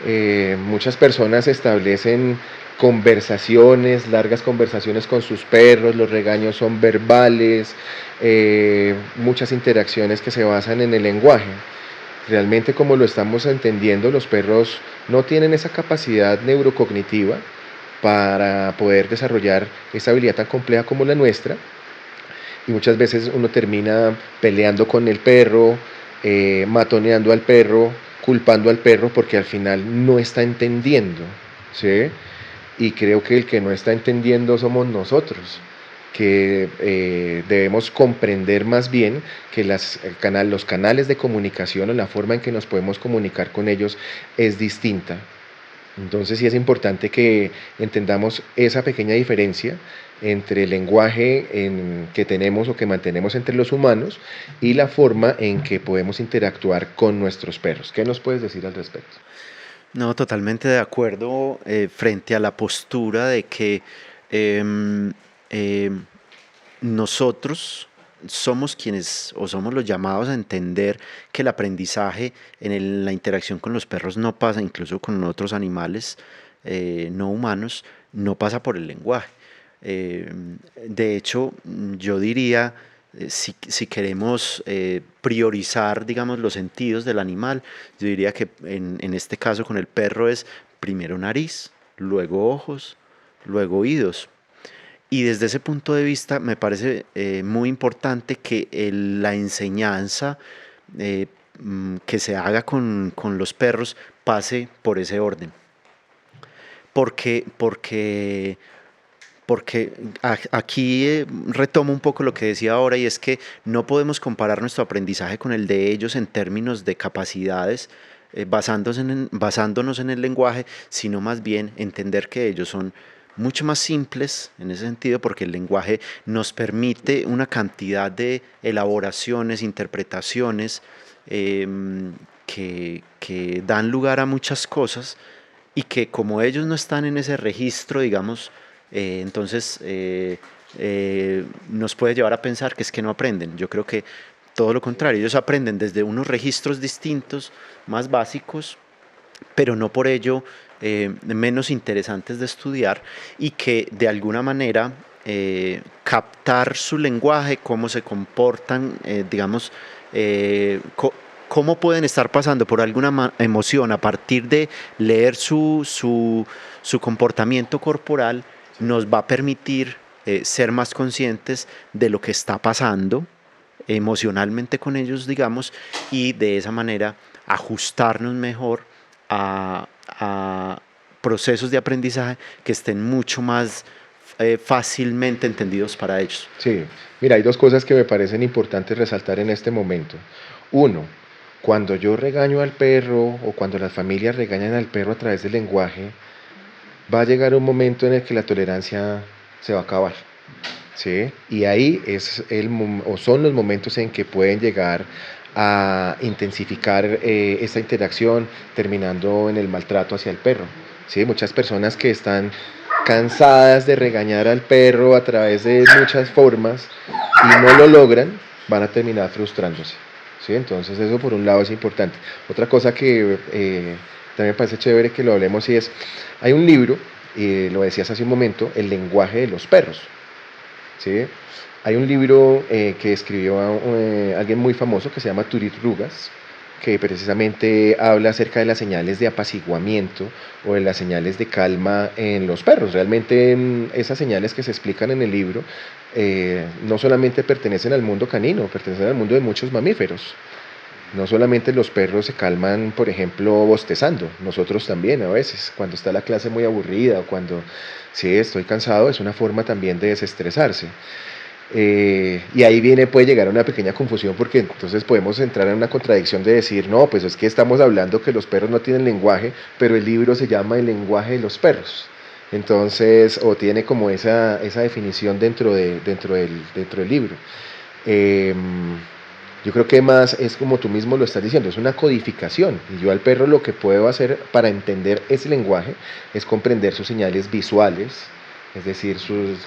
B: Muchas personas establecen conversaciones, largas conversaciones con sus perros, los regaños son verbales, muchas interacciones que se basan en el lenguaje. Realmente, como lo estamos entendiendo, los perros no tienen esa capacidad neurocognitiva para poder desarrollar esa habilidad tan compleja como la nuestra, y muchas veces uno termina peleando con el perro, matoneando al perro, culpando al perro porque al final no está entendiendo, ¿sí? Y creo que el que no está entendiendo somos nosotros, que debemos comprender más bien que los canales de comunicación o la forma en que nos podemos comunicar con ellos es distinta. Entonces sí es importante que entendamos esa pequeña diferencia entre el lenguaje que tenemos o que mantenemos entre los humanos y la forma en que podemos interactuar con nuestros perros. ¿Qué nos puedes decir al respecto?
C: No, totalmente de acuerdo frente a la postura de que em, em, nosotros somos quienes o somos los llamados a entender que el aprendizaje la interacción con los perros no pasa, incluso con otros animales no humanos, no pasa por el lenguaje. De hecho, yo diría, si queremos priorizar, digamos, los sentidos del animal, yo diría que en este caso con el perro es primero nariz, luego ojos, luego oídos. Y desde ese punto de vista me parece muy importante que la enseñanza que se haga con los perros pase por ese orden. Porque aquí retomo un poco lo que decía ahora, y es que no podemos comparar nuestro aprendizaje con el de ellos en términos de capacidades, basándonos en el lenguaje, sino más bien entender que ellos son mucho más simples en ese sentido, porque el lenguaje nos permite una cantidad de elaboraciones, interpretaciones que dan lugar a muchas cosas, y que como ellos no están en ese registro, digamos, entonces nos puede llevar a pensar que es que no aprenden. Yo creo que todo lo contrario, ellos aprenden desde unos registros distintos, más básicos, pero no por ello menos interesantes de estudiar, y que de alguna manera captar su lenguaje, cómo se comportan, digamos, cómo pueden estar pasando por alguna emoción a partir de leer su comportamiento corporal, nos va a permitir ser más conscientes de lo que está pasando emocionalmente con ellos, digamos, y de esa manera ajustarnos mejor a procesos de aprendizaje que estén mucho más fácilmente entendidos para ellos.
B: Sí, mira, hay dos cosas que me parecen importantes resaltar en este momento. Uno, cuando yo regaño al perro o cuando las familias regañan al perro a través del lenguaje, va a llegar un momento en el que la tolerancia se va a acabar, ¿sí? Y ahí son los momentos en que pueden llegar a intensificar esta interacción, terminando en el maltrato hacia el perro, ¿sí? Muchas personas que están cansadas de regañar al perro a través de muchas formas y no lo logran, van a terminar frustrándose, ¿sí? Entonces eso por un lado es importante. Otra cosa que también me parece chévere que lo hablemos, y es, hay un libro, y lo decías hace un momento, El lenguaje de los perros, ¿sí? Hay un libro que escribió alguien muy famoso que se llama Turit Rugas, que precisamente habla acerca de las señales de apaciguamiento o de las señales de calma en los perros. Realmente esas señales que se explican en el libro no solamente pertenecen al mundo canino, pertenecen al mundo de muchos mamíferos. No solamente los perros se calman, por ejemplo, bostezando, nosotros también a veces, cuando está la clase muy aburrida o cuando sí estoy cansado, es una forma también de desestresarse. Y ahí puede llegar a una pequeña confusión, porque entonces podemos entrar en una contradicción de decir, no, pues es que estamos hablando que los perros no tienen lenguaje, pero el libro se llama El lenguaje de los perros. Entonces, o tiene como esa definición dentro del libro. Yo creo que más es como tú mismo lo estás diciendo, es una codificación. Y yo al perro lo que puedo hacer para entender ese lenguaje es comprender sus señales visuales, es decir,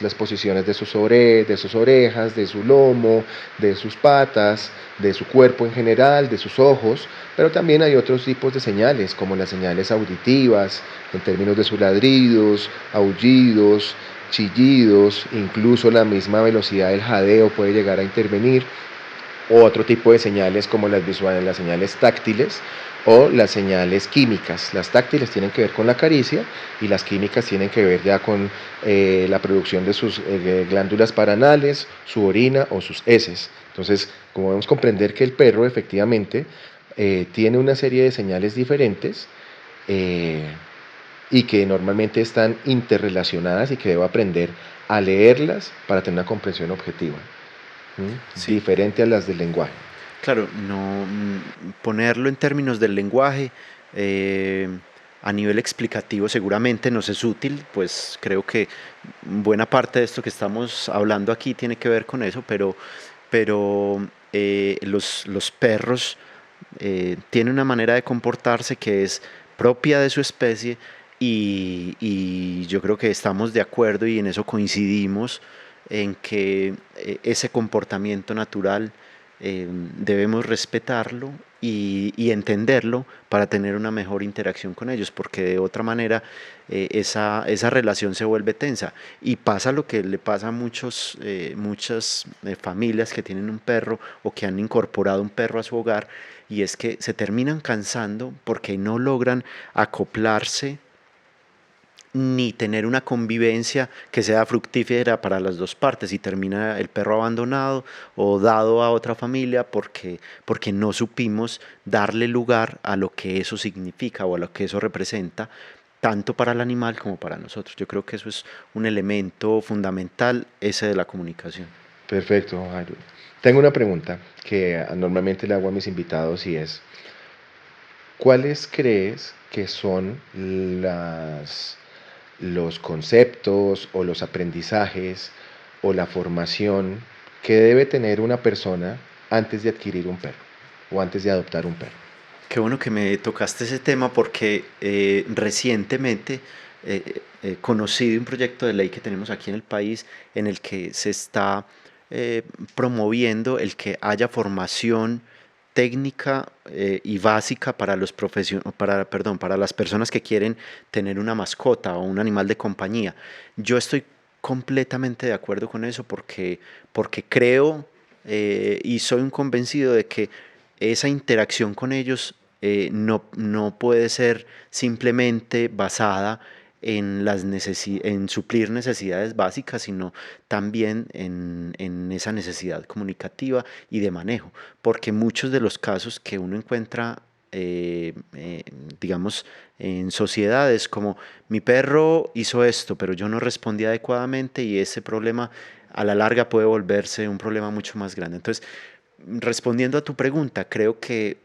B: las posiciones de sus orejas, de su lomo, de sus patas, de su cuerpo en general, de sus ojos, pero también hay otros tipos de señales, como las señales auditivas, en términos de sus ladridos, aullidos, chillidos, incluso la misma velocidad del jadeo puede llegar a intervenir, o otro tipo de señales como las visuales, las señales táctiles o las señales químicas. Las táctiles tienen que ver con la caricia y las químicas tienen que ver ya con la producción de sus glándulas paranales, su orina o sus heces. Entonces, como debemos comprender que el perro efectivamente tiene una serie de señales diferentes y que normalmente están interrelacionadas y que debo aprender a leerlas para tener una comprensión objetiva.
C: Sí,
B: Diferente a las del lenguaje.
C: claro, no ponerlo en términos del lenguaje a nivel explicativo seguramente nos es útil, pues creo que buena parte de esto que estamos hablando aquí tiene que ver con eso, pero los perros tienen una manera de comportarse que es propia de su especie y yo creo que estamos de acuerdo y en eso coincidimos en que ese comportamiento natural debemos respetarlo y entenderlo para tener una mejor interacción con ellos, porque de otra manera esa relación se vuelve tensa y pasa lo que le pasa a muchas familias que tienen un perro o que han incorporado un perro a su hogar, y es que se terminan cansando porque no logran acoplarse ni tener una convivencia que sea fructífera para las dos partes y termina el perro abandonado o dado a otra familia porque no supimos darle lugar a lo que eso significa o a lo que eso representa, tanto para el animal como para nosotros. Yo creo que eso es un elemento fundamental, ese de la comunicación.
B: Perfecto, Jairo. Tengo una pregunta que normalmente le hago a mis invitados y es, ¿cuáles crees que son los conceptos o los aprendizajes o la formación que debe tener una persona antes de adquirir un perro o antes de adoptar un perro?
C: Qué bueno que me tocaste ese tema porque recientemente conocí de un proyecto de ley que tenemos aquí en el país en el que se está promoviendo el que haya formación técnica y básica para para las personas que quieren tener una mascota o un animal de compañía. Yo estoy completamente de acuerdo con eso porque creo y soy un convencido de que esa interacción con ellos no puede ser simplemente basada en suplir necesidades básicas, sino también en esa necesidad comunicativa y de manejo, porque muchos de los casos que uno encuentra, digamos, en sociedades como mi perro hizo esto, pero yo no respondí adecuadamente y ese problema a la larga puede volverse un problema mucho más grande. Entonces, respondiendo a tu pregunta, creo que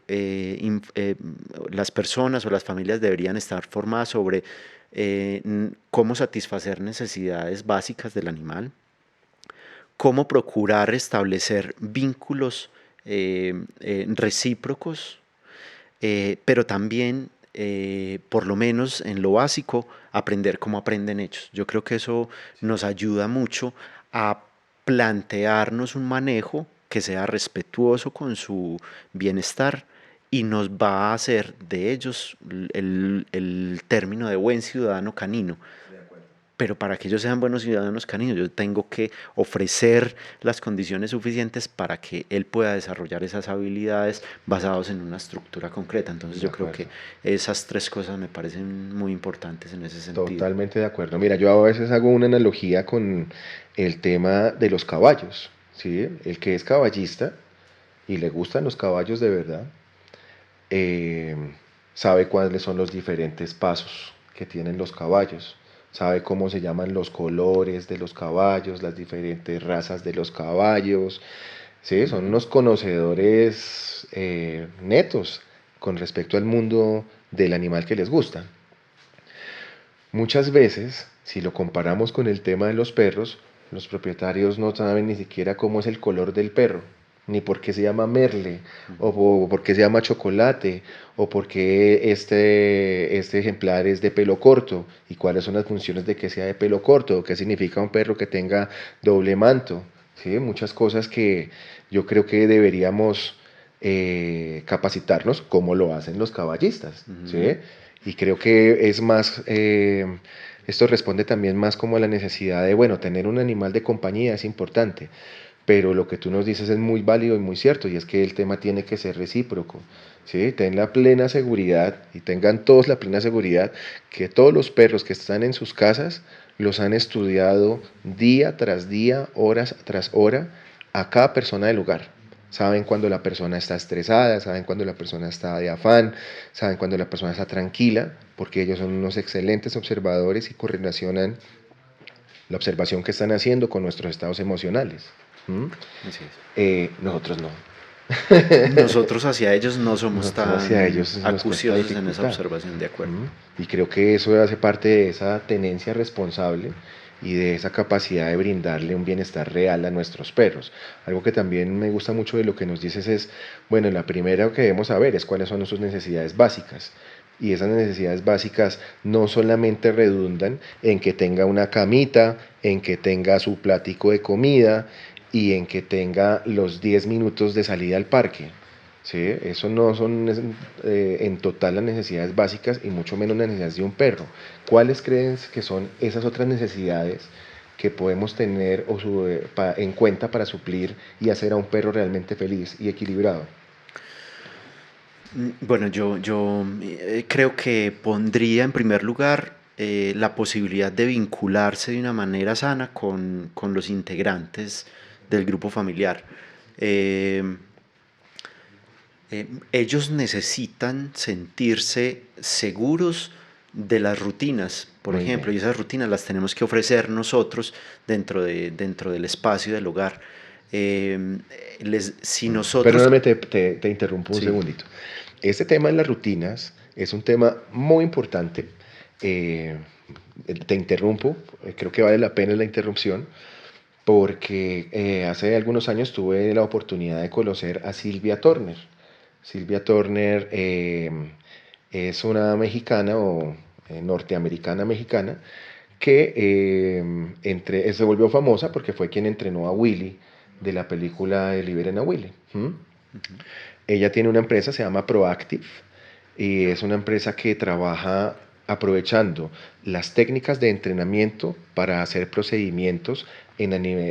C: las personas o las familias deberían estar formadas sobre cómo satisfacer necesidades básicas del animal, cómo procurar establecer vínculos recíprocos, pero también, por lo menos en lo básico, aprender cómo aprenden ellos. Yo creo que eso nos ayuda mucho a plantearnos un manejo que sea respetuoso con su bienestar y nos va a hacer de ellos el término de buen ciudadano canino. Pero para que ellos sean buenos ciudadanos caninos, yo tengo que ofrecer las condiciones suficientes para que él pueda desarrollar esas habilidades basadas en una estructura concreta. Entonces yo creo que esas tres cosas me parecen muy importantes en ese sentido.
B: Totalmente de acuerdo. Mira, yo a veces hago una analogía con el tema de los caballos, ¿sí? El que es caballista y le gustan los caballos de verdad, eh, sabe cuáles son los diferentes pasos que tienen los caballos, sabe cómo se llaman los colores de los caballos, las diferentes razas de los caballos, ¿sí? Son unos conocedores netos con respecto al mundo del animal que les gusta. Muchas veces, si lo comparamos con el tema de los perros, los propietarios no saben ni siquiera cómo es el color del perro. ni por qué se llama Merle, o por qué se llama Chocolate, o por qué este ejemplar es de pelo corto, y cuáles son las funciones de que sea de pelo corto, o qué significa un perro que tenga doble manto. ¿Sí? Muchas cosas que yo creo que deberíamos capacitarnos como lo hacen los caballistas. ¿Sí? Y creo que es más, esto responde también más como a la necesidad de, bueno, tener un animal de compañía es importante, pero lo que tú nos dices es muy válido y muy cierto, y es que el tema tiene que ser recíproco. ¿Sí? Ten la plena seguridad, y tengan todos la plena seguridad, que todos los perros que están en sus casas los han estudiado día tras día, horas tras hora, a cada persona del lugar. Saben cuando la persona está estresada, saben cuando la persona está de afán, saben cuando la persona está tranquila, porque ellos son unos excelentes observadores y correlacionan la observación que están haciendo con nuestros estados emocionales. ¿Mm?
C: Así es.
B: Nosotros no.
C: Nosotros hacia ellos no somos
B: Nosotros hacia
C: tan
B: ellos nos cuesta
C: acuciosos en esa
B: dificultad.
C: observación, de acuerdo.
B: Y creo que eso hace parte de esa tenencia responsable y de esa capacidad de brindarle un bienestar real a nuestros perros. Algo que también me gusta mucho de lo que nos dices es, bueno, la primera que debemos saber es cuáles son sus necesidades básicas. Y esas necesidades básicas no solamente redundan en que tenga una camita, en que tenga su platico de comida y en que tenga los 10 minutos de salida al parque. ¿Sí? Eso no son en total las necesidades básicas y mucho menos las necesidades de un perro. ¿Cuáles crees que son esas otras necesidades que podemos tener en cuenta para suplir y hacer a un perro realmente feliz y equilibrado?
C: Bueno, yo creo que pondría en primer lugar la posibilidad de vincularse de una manera sana con los integrantes del grupo familiar. Eh, Ellos necesitan sentirse seguros de las rutinas, por
B: Muy
C: ejemplo,
B: bien.
C: y esas rutinas las tenemos que ofrecer nosotros dentro del espacio del hogar. Si nosotros...
B: Perdóname, te interrumpo un
C: Sí.
B: segundito. Este tema de las rutinas es un tema muy importante. Eh, Te interrumpo, creo que vale la pena la interrupción, porque hace algunos años tuve la oportunidad de conocer a Silvia Turner. Silvia Turner es una mexicana o norteamericana mexicana que se volvió famosa porque fue quien entrenó a Willy de la película de Liberen a Willy. ¿Mm? Ella tiene una empresa, se llama Proactive, y es una empresa que trabaja aprovechando las técnicas de entrenamiento para hacer procedimientos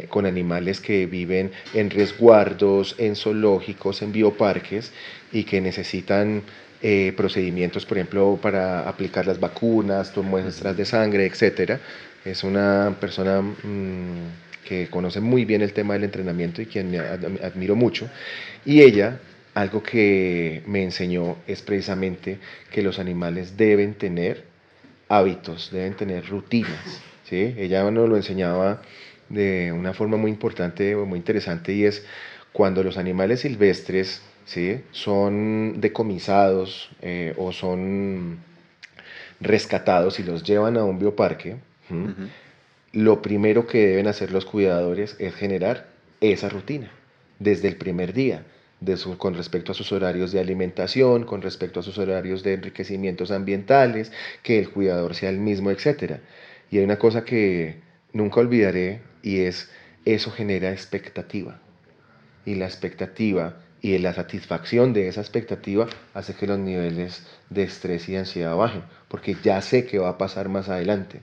B: con animales que viven en resguardos, en zoológicos, en bioparques y que necesitan procedimientos, por ejemplo, para aplicar las vacunas, muestras de sangre, etcétera. Es una persona que conoce muy bien el tema del entrenamiento y quien admiro mucho. Y ella, algo que me enseñó es precisamente que los animales deben tener hábitos, deben tener rutinas. ¿Sí? Ella nos lo enseñaba de una forma muy importante, muy interesante, y es cuando los animales silvestres, ¿sí?, son decomisados o son rescatados y los llevan a un bioparque. ¿Mm?
C: Ujú.
B: Lo primero que deben hacer los cuidadores es generar esa rutina desde el primer día, con respecto a sus horarios de alimentación, con respecto a sus horarios de enriquecimientos ambientales, que el cuidador sea el mismo, etcétera. Y hay una cosa que nunca olvidaré, y es, eso genera expectativa. Y la expectativa y la satisfacción de esa expectativa hace que los niveles de estrés y ansiedad bajen, porque ya sé qué va a pasar más adelante.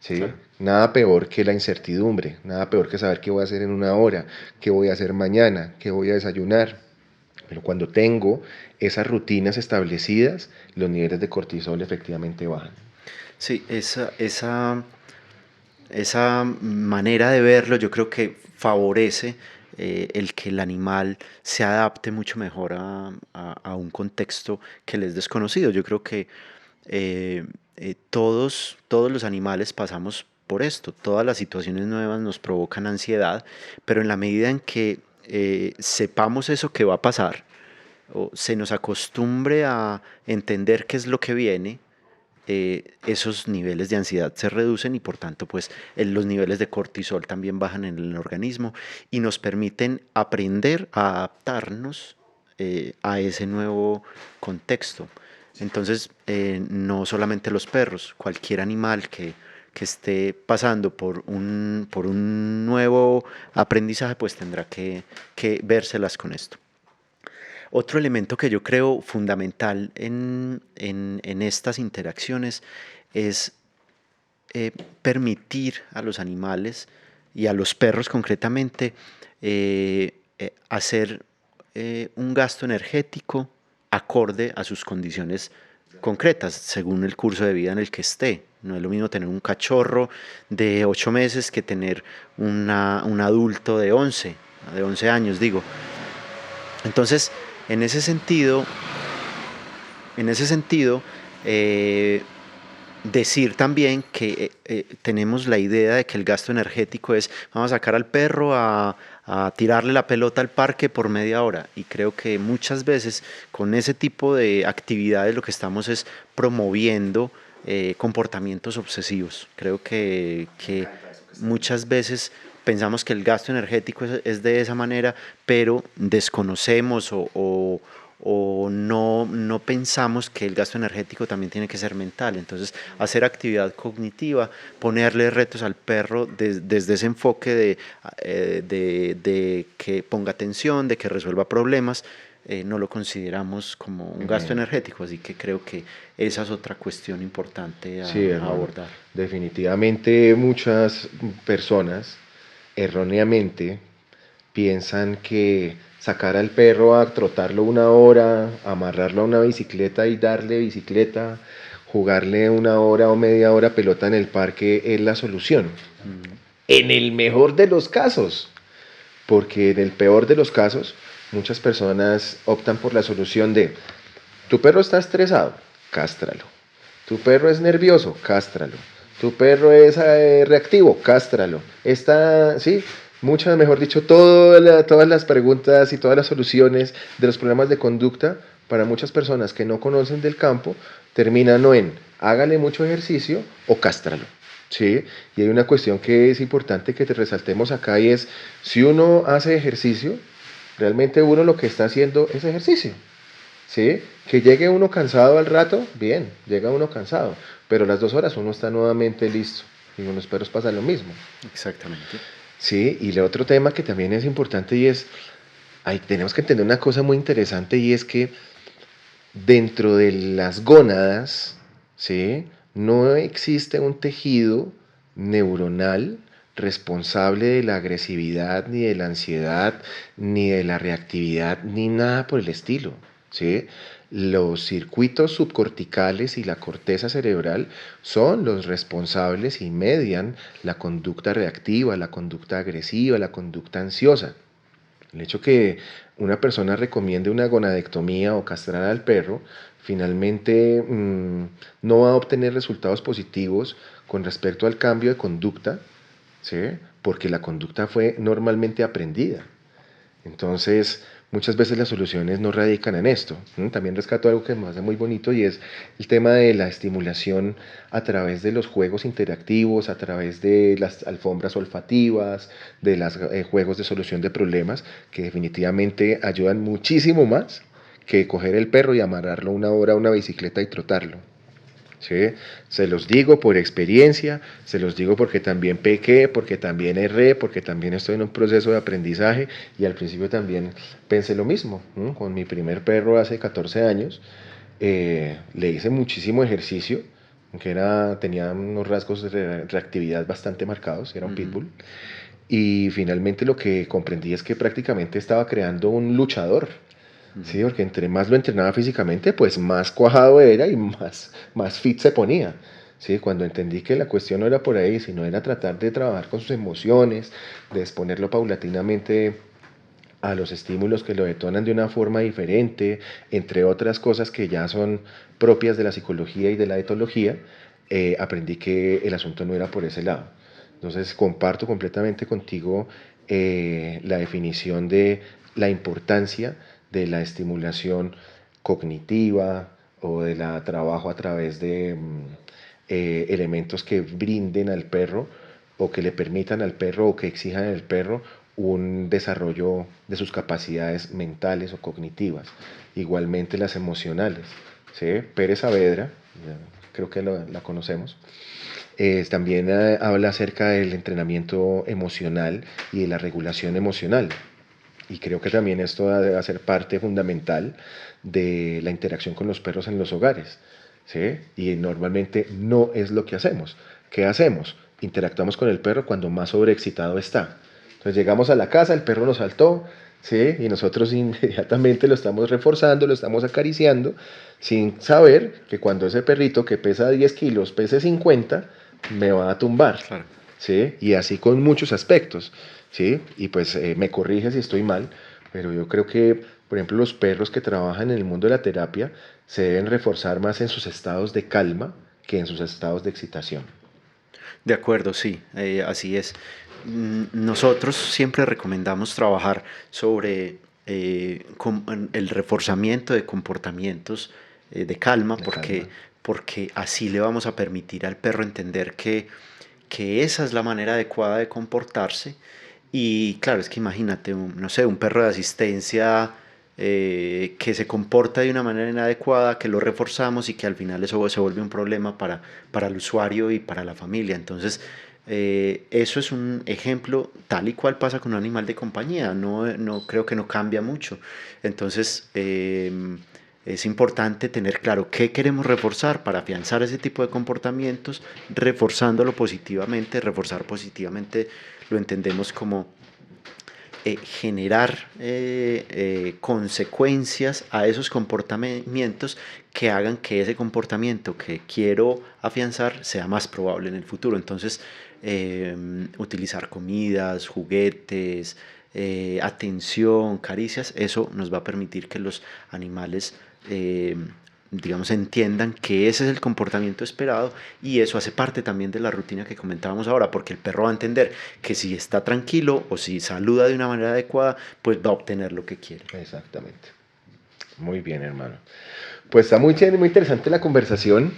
B: ¿Sí?
C: Claro.
B: Nada peor que la incertidumbre, nada peor que saber qué voy a hacer en una hora, qué voy a hacer mañana, qué voy a desayunar. Pero cuando tengo esas rutinas establecidas, los niveles de cortisol efectivamente bajan.
C: Sí, esa manera de verlo yo creo que favorece el que el animal se adapte mucho mejor a un contexto que le es desconocido. Yo creo que todos los animales pasamos por esto. Todas las situaciones nuevas nos provocan ansiedad, pero en la medida en que sepamos eso que va a pasar, o se nos acostumbre a entender qué es lo que viene, esos niveles de ansiedad se reducen y por tanto pues los niveles de cortisol también bajan en el organismo y nos permiten aprender a adaptarnos a ese nuevo contexto. Entonces, no solamente los perros, cualquier animal que esté pasando por un nuevo aprendizaje, pues tendrá que vérselas con esto. Otro elemento que yo creo fundamental en estas interacciones es permitir a los animales y a los perros concretamente hacer un gasto energético acorde a sus condiciones concretas, según el curso de vida en el que esté. No es lo mismo tener un cachorro de 8 meses que tener un adulto de 11 años, digo. Entonces, en ese sentido, decir también que tenemos la idea de que el gasto energético es vamos a sacar al perro a tirarle la pelota al parque por media hora, y creo que muchas veces con ese tipo de actividades lo que estamos es promoviendo comportamientos obsesivos. Creo que muchas veces pensamos que el gasto energético es de esa manera, pero desconocemos o no pensamos que el gasto energético también tiene que ser mental. Entonces, hacer actividad cognitiva, ponerle retos al perro desde ese enfoque de que ponga atención, de que resuelva problemas, no lo consideramos como un gasto energético. Así que creo que esa es otra cuestión importante a abordar.
B: Definitivamente muchas personas erróneamente piensan que sacar al perro a trotarlo una hora, amarrarlo a una bicicleta y darle bicicleta, jugarle una hora o media hora pelota en el parque es la solución. En el mejor de los casos, porque en el peor de los casos, muchas personas optan por la solución de tu perro está estresado, cástralo. Tu perro es nervioso, cástralo. Tu perro es reactivo, cástralo. Sí, muchas, mejor dicho, todas las preguntas y todas las soluciones de los problemas de conducta para muchas personas que no conocen del campo terminan o en hágale mucho ejercicio o cástralo. ¿Sí? Y hay una cuestión que es importante que te resaltemos acá y es, si uno hace ejercicio, realmente uno lo que está haciendo es ejercicio. ¿Sí? Que llegue uno cansado al rato, bien, llega uno cansado, pero a las 2 horas uno está nuevamente listo y con los perros pasa lo mismo.
C: Exactamente.
B: Sí, y el otro tema que también es importante y es, tenemos que entender una cosa muy interesante y es que dentro de las gónadas, ¿sí? No existe un tejido neuronal responsable de la agresividad, ni de la ansiedad, ni de la reactividad, ni nada por el estilo, ¿sí? Los circuitos subcorticales y la corteza cerebral son los responsables y median la conducta reactiva, la conducta agresiva, la conducta ansiosa. El hecho que una persona recomiende una gonadectomía o castrar al perro, finalmente no va a obtener resultados positivos con respecto al cambio de conducta, ¿sí? Porque la conducta fue normalmente aprendida. Entonces, muchas veces las soluciones no radican en esto. También rescato algo que me hace muy bonito y es el tema de la estimulación a través de los juegos interactivos, a través de las alfombras olfativas, de los juegos de solución de problemas, que definitivamente ayudan muchísimo más que coger el perro y amarrarlo una hora a una bicicleta y trotarlo. ¿Sí? Se los digo por experiencia, se los digo porque también pequé, porque también erré, porque también estoy en un proceso de aprendizaje y al principio también pensé lo mismo. Con mi primer perro hace 14 años le hice muchísimo ejercicio, que tenía unos rasgos de reactividad bastante marcados, era un pitbull, y finalmente lo que comprendí es que prácticamente estaba creando un luchador. Sí, porque entre más lo entrenaba físicamente, pues más cuajado era y más fit se ponía. Sí, cuando entendí que la cuestión no era por ahí, sino era tratar de trabajar con sus emociones, de exponerlo paulatinamente a los estímulos que lo detonan de una forma diferente, entre otras cosas que ya son propias de la psicología y de la etología, aprendí que el asunto no era por ese lado. Entonces comparto completamente contigo la definición de la importancia de la estimulación cognitiva, o de la trabajo a través de elementos que brinden al perro o que le permitan al perro o que exijan al perro un desarrollo de sus capacidades mentales o cognitivas. Igualmente las emocionales. ¿Sí? Pérez Saavedra, creo que la conocemos, también habla acerca del entrenamiento emocional y de la regulación emocional. Y creo que también esto debe ser parte fundamental de la interacción con los perros en los hogares. ¿Sí? Y normalmente no es lo que hacemos. ¿Qué hacemos? Interactuamos con el perro cuando más sobreexcitado está. Entonces llegamos a la casa, el perro nos saltó, ¿sí? Y nosotros inmediatamente lo estamos reforzando, lo estamos acariciando, sin saber que cuando ese perrito que pesa 10 kilos pese 50, me va a tumbar.
C: Claro.
B: ¿Sí? Y así con muchos aspectos. ¿Sí? Y pues me corrige si estoy mal, pero yo creo que, por ejemplo, los perros que trabajan en el mundo de la terapia se deben reforzar más en sus estados de calma que en sus estados de excitación.
C: De acuerdo, sí, así es. Nosotros siempre recomendamos trabajar sobre el reforzamiento de comportamientos de calma,
B: De
C: porque,
B: calma.
C: porque así le vamos a permitir al perro entender que esa es la manera adecuada de comportarse. Y claro, es que imagínate, no sé, un perro de asistencia que se comporta de una manera inadecuada, que lo reforzamos y que al final eso se vuelve un problema para el usuario y para la familia. Entonces, eso es un ejemplo tal y cual pasa con un animal de compañía. No creo que no cambia mucho. Entonces, es importante tener claro qué queremos reforzar para afianzar ese tipo de comportamientos, reforzándolo positivamente. Reforzar positivamente lo entendemos como generar consecuencias a esos comportamientos que hagan que ese comportamiento que quiero afianzar sea más probable en el futuro. Entonces, utilizar comidas, juguetes, atención, caricias, eso nos va a permitir que los animales digamos, entiendan que ese es el comportamiento esperado, y eso hace parte también de la rutina que comentábamos ahora, porque el perro va a entender que si está tranquilo o si saluda de una manera adecuada, pues va a obtener lo que quiere.
B: Exactamente. Muy bien, hermano. Pues está muy chévere, muy interesante la conversación.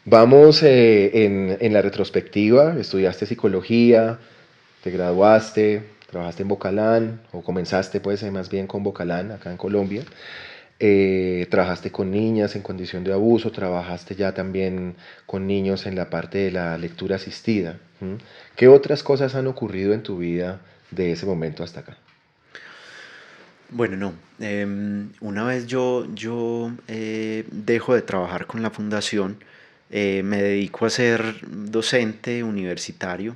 B: Vamos en la retrospectiva. Estudiaste psicología, te graduaste, trabajaste en Bocalán, o comenzaste pues más bien con Bocalán, acá en Colombia. Trabajaste con niñas en condición de abuso, trabajaste ya también con niños en la parte de la lectura asistida. ¿Qué otras cosas han ocurrido en tu vida de ese momento hasta acá?
C: Bueno, no. Una vez yo dejo de trabajar con la fundación, me dedico a ser docente universitario,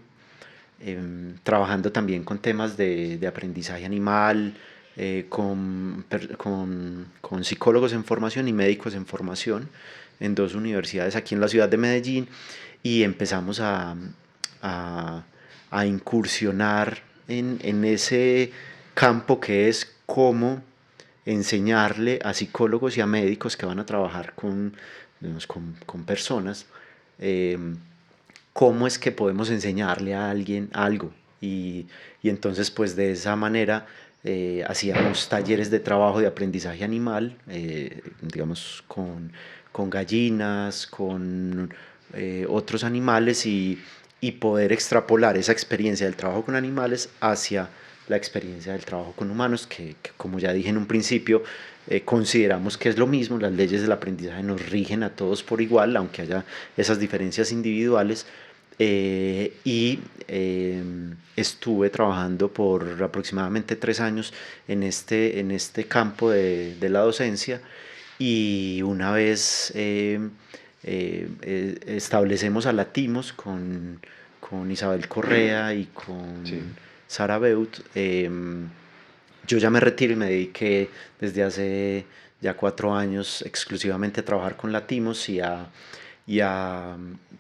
C: trabajando también con temas de aprendizaje animal, con psicólogos en formación y médicos en formación en dos universidades aquí en la ciudad de Medellín, y empezamos a, a incursionar en ese campo que es cómo enseñarle a psicólogos y a médicos que van a trabajar digamos, con personas, eh, cómo es que podemos enseñarle a alguien algo. Y entonces, pues de esa manera hacíamos talleres de trabajo de aprendizaje animal, digamos, con gallinas, con otros animales, y poder extrapolar esa experiencia del trabajo con animales hacia la experiencia del trabajo con humanos, que como ya dije en un principio, consideramos que es lo mismo. Las leyes del aprendizaje nos rigen a todos por igual, aunque haya esas diferencias individuales. Estuve trabajando por aproximadamente 3 años en este campo de la docencia, y una vez establecemos a Latimos con Isabel Correa y con
B: Sí.
C: Sara Beut, yo ya me retiro y me dediqué desde hace ya 4 años exclusivamente a trabajar con Latimos y a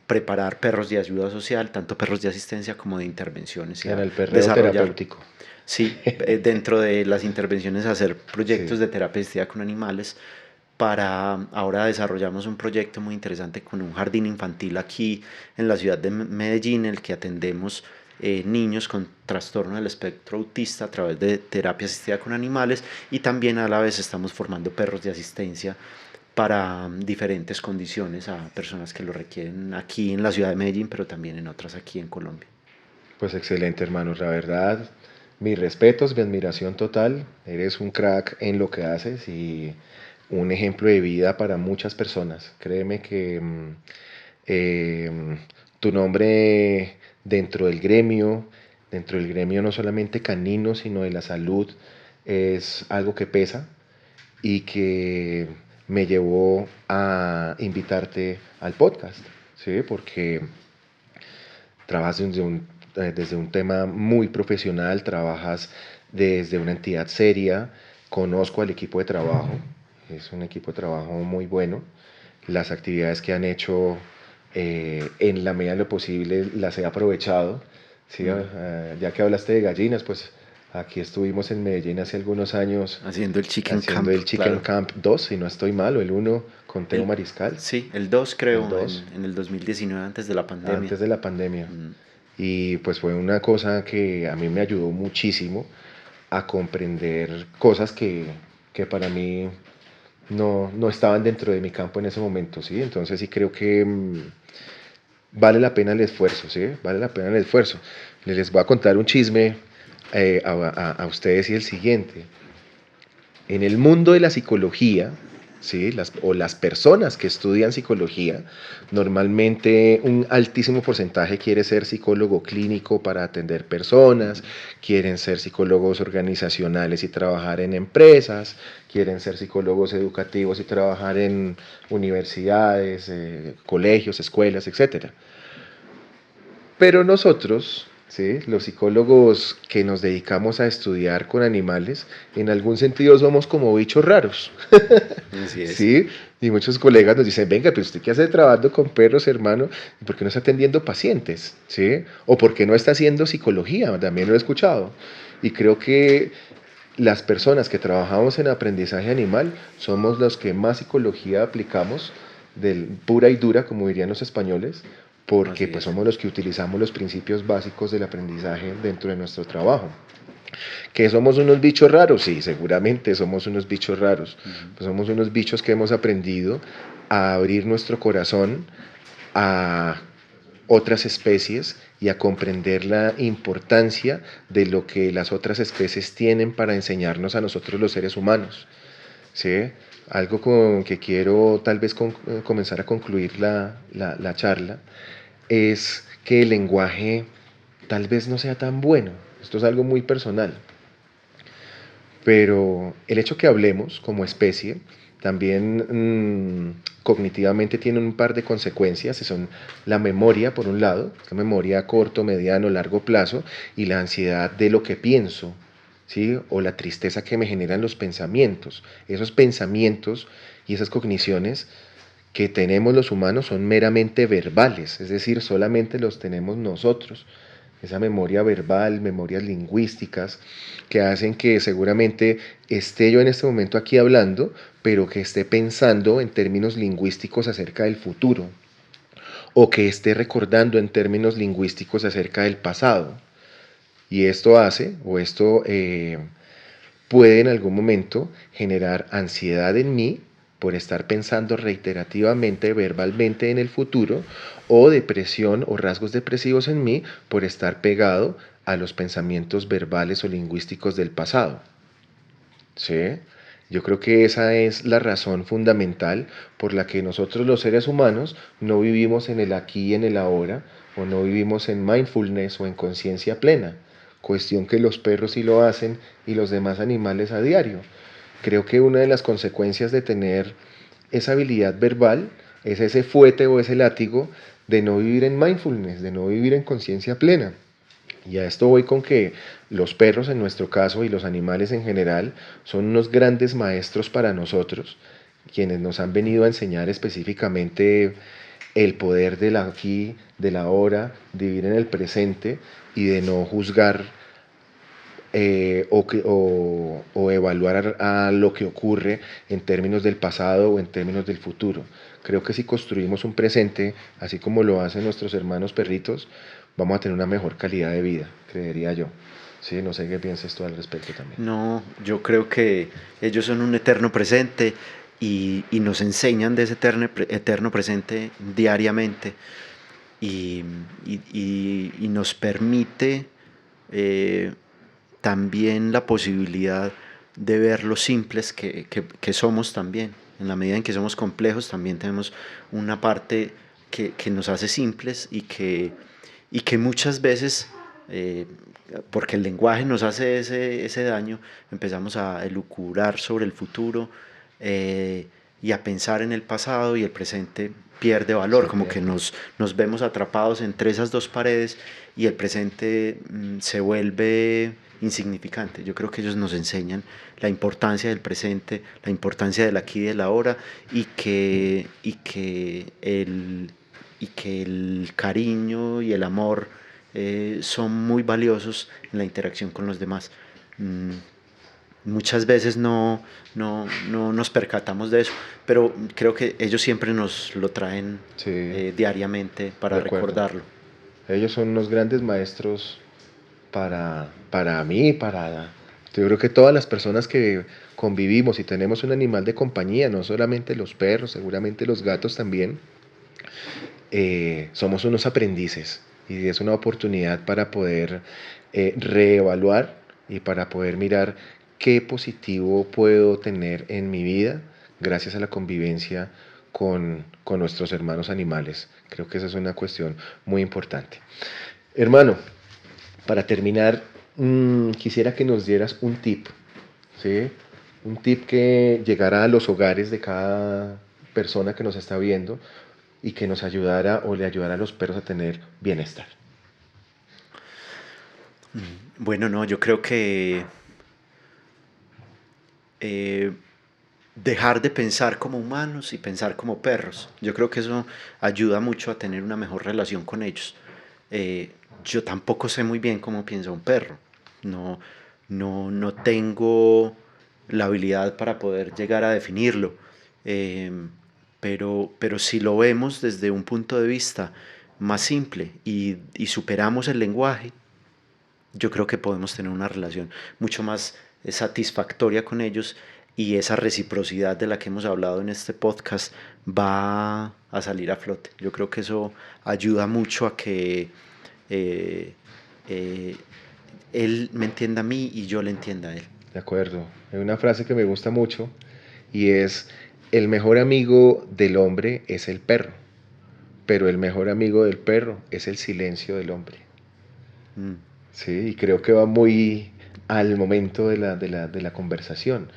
C: preparar perros de ayuda social, tanto perros de asistencia como de intervenciones, y
B: En
C: a
B: el perreo
C: desarrollar,
B: terapéutico.
C: sí, dentro de las intervenciones, hacer proyectos
B: Sí.
C: de terapia asistida con animales. Ahora desarrollamos un proyecto muy interesante con un jardín infantil aquí en la ciudad de Medellín, en el que atendemos niños con trastorno del espectro autista a través de terapia asistida con animales, y también a la vez estamos formando perros de asistencia para diferentes condiciones a personas que lo requieren aquí en la ciudad de Medellín, pero también en otras aquí en Colombia.
B: Pues excelente, hermanos, la verdad, mis respetos, mi admiración total. Eres un crack en lo que haces y un ejemplo de vida para muchas personas. Créeme que eh, tu nombre dentro del gremio no solamente canino, sino de la salud, es algo que pesa y que me llevó a invitarte al podcast, ¿sí? Porque trabajas desde un tema muy profesional, trabajas desde una entidad seria, conozco al equipo de trabajo, es un equipo de trabajo muy bueno, las actividades que han hecho en la medida de lo posible las he aprovechado, ¿sí? Ya que hablaste de gallinas, pues aquí estuvimos en Medellín hace algunos años
C: Haciendo el Chicken
B: haciendo
C: Camp,
B: el Chicken
C: claro.
B: Camp 2, si no estoy mal, o el uno con Teo
C: El,
B: Mariscal,
C: sí, el 2
B: el
C: creo,
B: 2
C: en el 2019, antes de la pandemia.
B: antes de la pandemia.
C: Mm,
B: Y pues fue una cosa que a mí me ayudó muchísimo a comprender cosas que para mí no estaban dentro de mi campo en ese momento, ¿sí? Entonces sí creo que vale la pena el esfuerzo, ¿sí? Vale la pena el esfuerzo. Les voy a contar un chisme a ustedes y el siguiente. En el mundo de la psicología, ¿sí? Las personas que estudian psicología, normalmente un altísimo porcentaje quiere ser psicólogo clínico para atender personas, quieren ser psicólogos organizacionales y trabajar en empresas, quieren ser psicólogos educativos y trabajar en universidades, colegios, escuelas, etcétera. Pero nosotros, ¿sí? Los psicólogos que nos dedicamos a estudiar con animales, en algún sentido somos como bichos raros.
C: así es.
B: ¿Sí? Y muchos colegas nos dicen, venga, pero usted qué hace trabajando con perros, hermano, ¿y por qué no está atendiendo pacientes? ¿Sí? O por qué no está haciendo psicología, también lo he escuchado. Y creo que las personas que trabajamos en aprendizaje animal somos los que más psicología aplicamos, pura y dura, como dirían los españoles, porque
C: Así
B: pues
C: es.
B: somos los que utilizamos los principios básicos del aprendizaje dentro de nuestro trabajo. ¿Que somos unos bichos raros? Sí, seguramente somos unos bichos raros. Pues somos unos bichos que hemos aprendido a abrir nuestro corazón a otras especies y a comprender la importancia de lo que las otras especies tienen para enseñarnos a nosotros los seres humanos. ¿Sí? Algo con que quiero tal vez comenzar a concluir la charla es que el lenguaje tal vez no sea tan bueno. Esto es algo muy personal. Pero el hecho que hablemos como especie también cognitivamente tiene un par de consecuencias, que son la memoria, por un lado, la memoria a corto, mediano, largo plazo, y la ansiedad de lo que pienso, ¿sí? O la tristeza que me generan los pensamientos. Esos pensamientos y esas cogniciones que tenemos los humanos son meramente verbales, es decir, solamente los tenemos nosotros. Esa memoria verbal, memorias lingüísticas, que hacen que seguramente esté yo en este momento aquí hablando, pero que esté pensando en términos lingüísticos acerca del futuro, o que esté recordando en términos lingüísticos acerca del pasado. Y esto hace, o esto puede en algún momento generar ansiedad en mí por estar pensando reiterativamente, verbalmente en el futuro, o depresión o rasgos depresivos en mí por estar pegado a los pensamientos verbales o lingüísticos del pasado. ¿Sí? Yo creo que esa es la razón fundamental por la que nosotros los seres humanos no vivimos en el aquí y en el ahora, o no vivimos en mindfulness o en conciencia plena, cuestión que los perros sí lo hacen y los demás animales a diario. Creo que una de las consecuencias de tener esa habilidad verbal es ese fuete o ese látigo de no vivir en mindfulness, de no vivir en conciencia plena. Y a esto voy con que los perros en nuestro caso y los animales en general son unos grandes maestros para nosotros, quienes nos han venido a enseñar específicamente el poder del aquí, del ahora, de vivir en el presente y de no juzgar o evaluar a lo que ocurre en términos del pasado o en términos del futuro. Creo que si construimos un presente, así como lo hacen nuestros hermanos perritos, vamos a tener una mejor calidad de vida, creería yo. Sí, no sé qué piensas tú al respecto también.
C: No, yo creo que ellos son un eterno presente y nos enseñan de ese eterno presente diariamente y nos permite también la posibilidad de ver lo simples que somos también. En la medida en que somos complejos, también tenemos una parte que nos hace simples y que muchas veces, porque el lenguaje nos hace ese daño, empezamos a elucubrar sobre el futuro y a pensar en el pasado, y el presente pierde valor, como que nos vemos atrapados entre esas dos paredes y el presente se vuelve insignificante. Yo creo que ellos nos enseñan la importancia del presente, la importancia del aquí y del ahora, y que el cariño y el amor son muy valiosos en la interacción con los demás. Muchas veces no nos percatamos de eso, pero creo que ellos siempre nos lo traen diariamente para recordarlo.
B: Ellos son unos grandes maestros para mí, yo creo que todas las personas que convivimos y tenemos un animal de compañía, no solamente los perros, seguramente los gatos también, somos unos aprendices, y es una oportunidad para poder reevaluar y para poder mirar qué positivo puedo tener en mi vida gracias a la convivencia con nuestros hermanos animales. Creo que esa es una cuestión muy importante. Hermano, para terminar, quisiera que nos dieras un tip, ¿sí? Un tip que llegara a los hogares de cada persona que nos está viendo y que nos ayudara o le ayudara a los perros a tener bienestar.
C: Bueno, no, yo creo que dejar de pensar como humanos y pensar como perros. Yo creo que eso ayuda mucho a tener una mejor relación con ellos. Yo tampoco sé muy bien cómo piensa un perro. No tengo la habilidad para poder llegar a definirlo. Pero si lo vemos desde un punto de vista más simple y superamos el lenguaje, yo creo que podemos tener una relación mucho más satisfactoria con ellos, y esa reciprocidad de la que hemos hablado en este podcast va a salir a flote. Yo creo que eso ayuda mucho a que él me entienda a mí y yo le entienda a él.
B: De acuerdo. Hay una frase que me gusta mucho y es: el mejor amigo del hombre es el perro, pero el mejor amigo del perro es el silencio del hombre. Sí, y creo que va muy al momento de la conversación.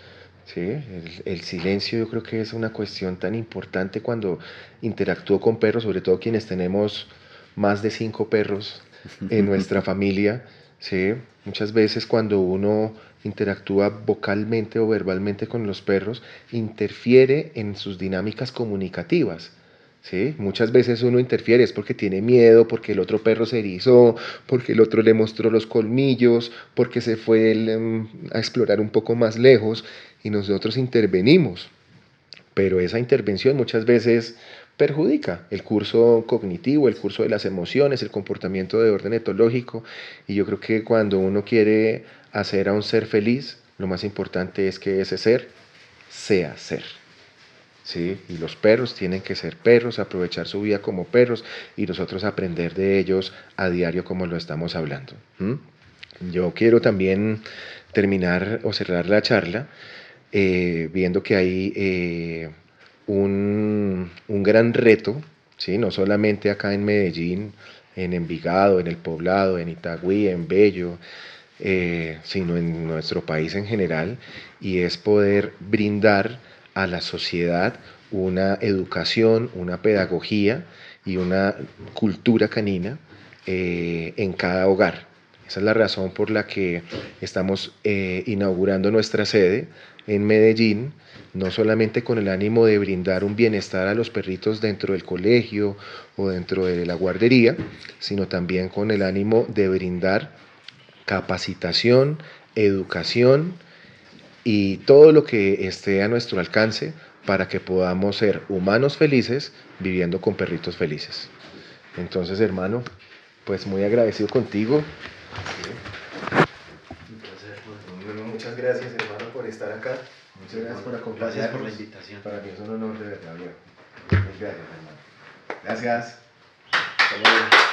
B: Sí, el silencio yo creo que es una cuestión tan importante cuando interactúo con perros, sobre todo quienes tenemos más de 5 perros en nuestra familia. Sí, muchas veces cuando uno interactúa vocalmente o verbalmente con los perros, interfiere en sus dinámicas comunicativas. ¿Sí? Muchas veces uno interfiere es porque tiene miedo, porque el otro perro se erizó, porque el otro le mostró los colmillos, porque se fue a explorar un poco más lejos, y nosotros intervenimos. Pero esa intervención muchas veces perjudica el curso cognitivo, el curso de las emociones, el comportamiento de orden etológico, y yo creo que cuando uno quiere hacer a un ser feliz, lo más importante es que ese ser sea ser. ¿Sí? Y los perros tienen que ser perros, aprovechar su vida como perros, y nosotros aprender de ellos a diario como lo estamos hablando. Yo quiero también terminar o cerrar la charla viendo que hay un gran reto, ¿sí? No solamente acá en Medellín, en Envigado, en El Poblado, en Itagüí, en Bello, sino en nuestro país en general, y es poder brindar a la sociedad una educación, una pedagogía y una cultura canina en cada hogar. Esa es la razón por la que estamos inaugurando nuestra sede en Medellín, no solamente con el ánimo de brindar un bienestar a los perritos dentro del colegio o dentro de la guardería, sino también con el ánimo de brindar capacitación, educación y todo lo que esté a nuestro alcance para que podamos ser humanos felices viviendo con perritos felices. Entonces, hermano, pues muy agradecido contigo. Un placer. Muchas gracias, hermano, por estar acá. Muchas gracias por acompañarnos.
C: Gracias por la invitación.
B: Para mí es un honor de verdad, viejo. Muchas gracias, hermano. Gracias. Hasta luego.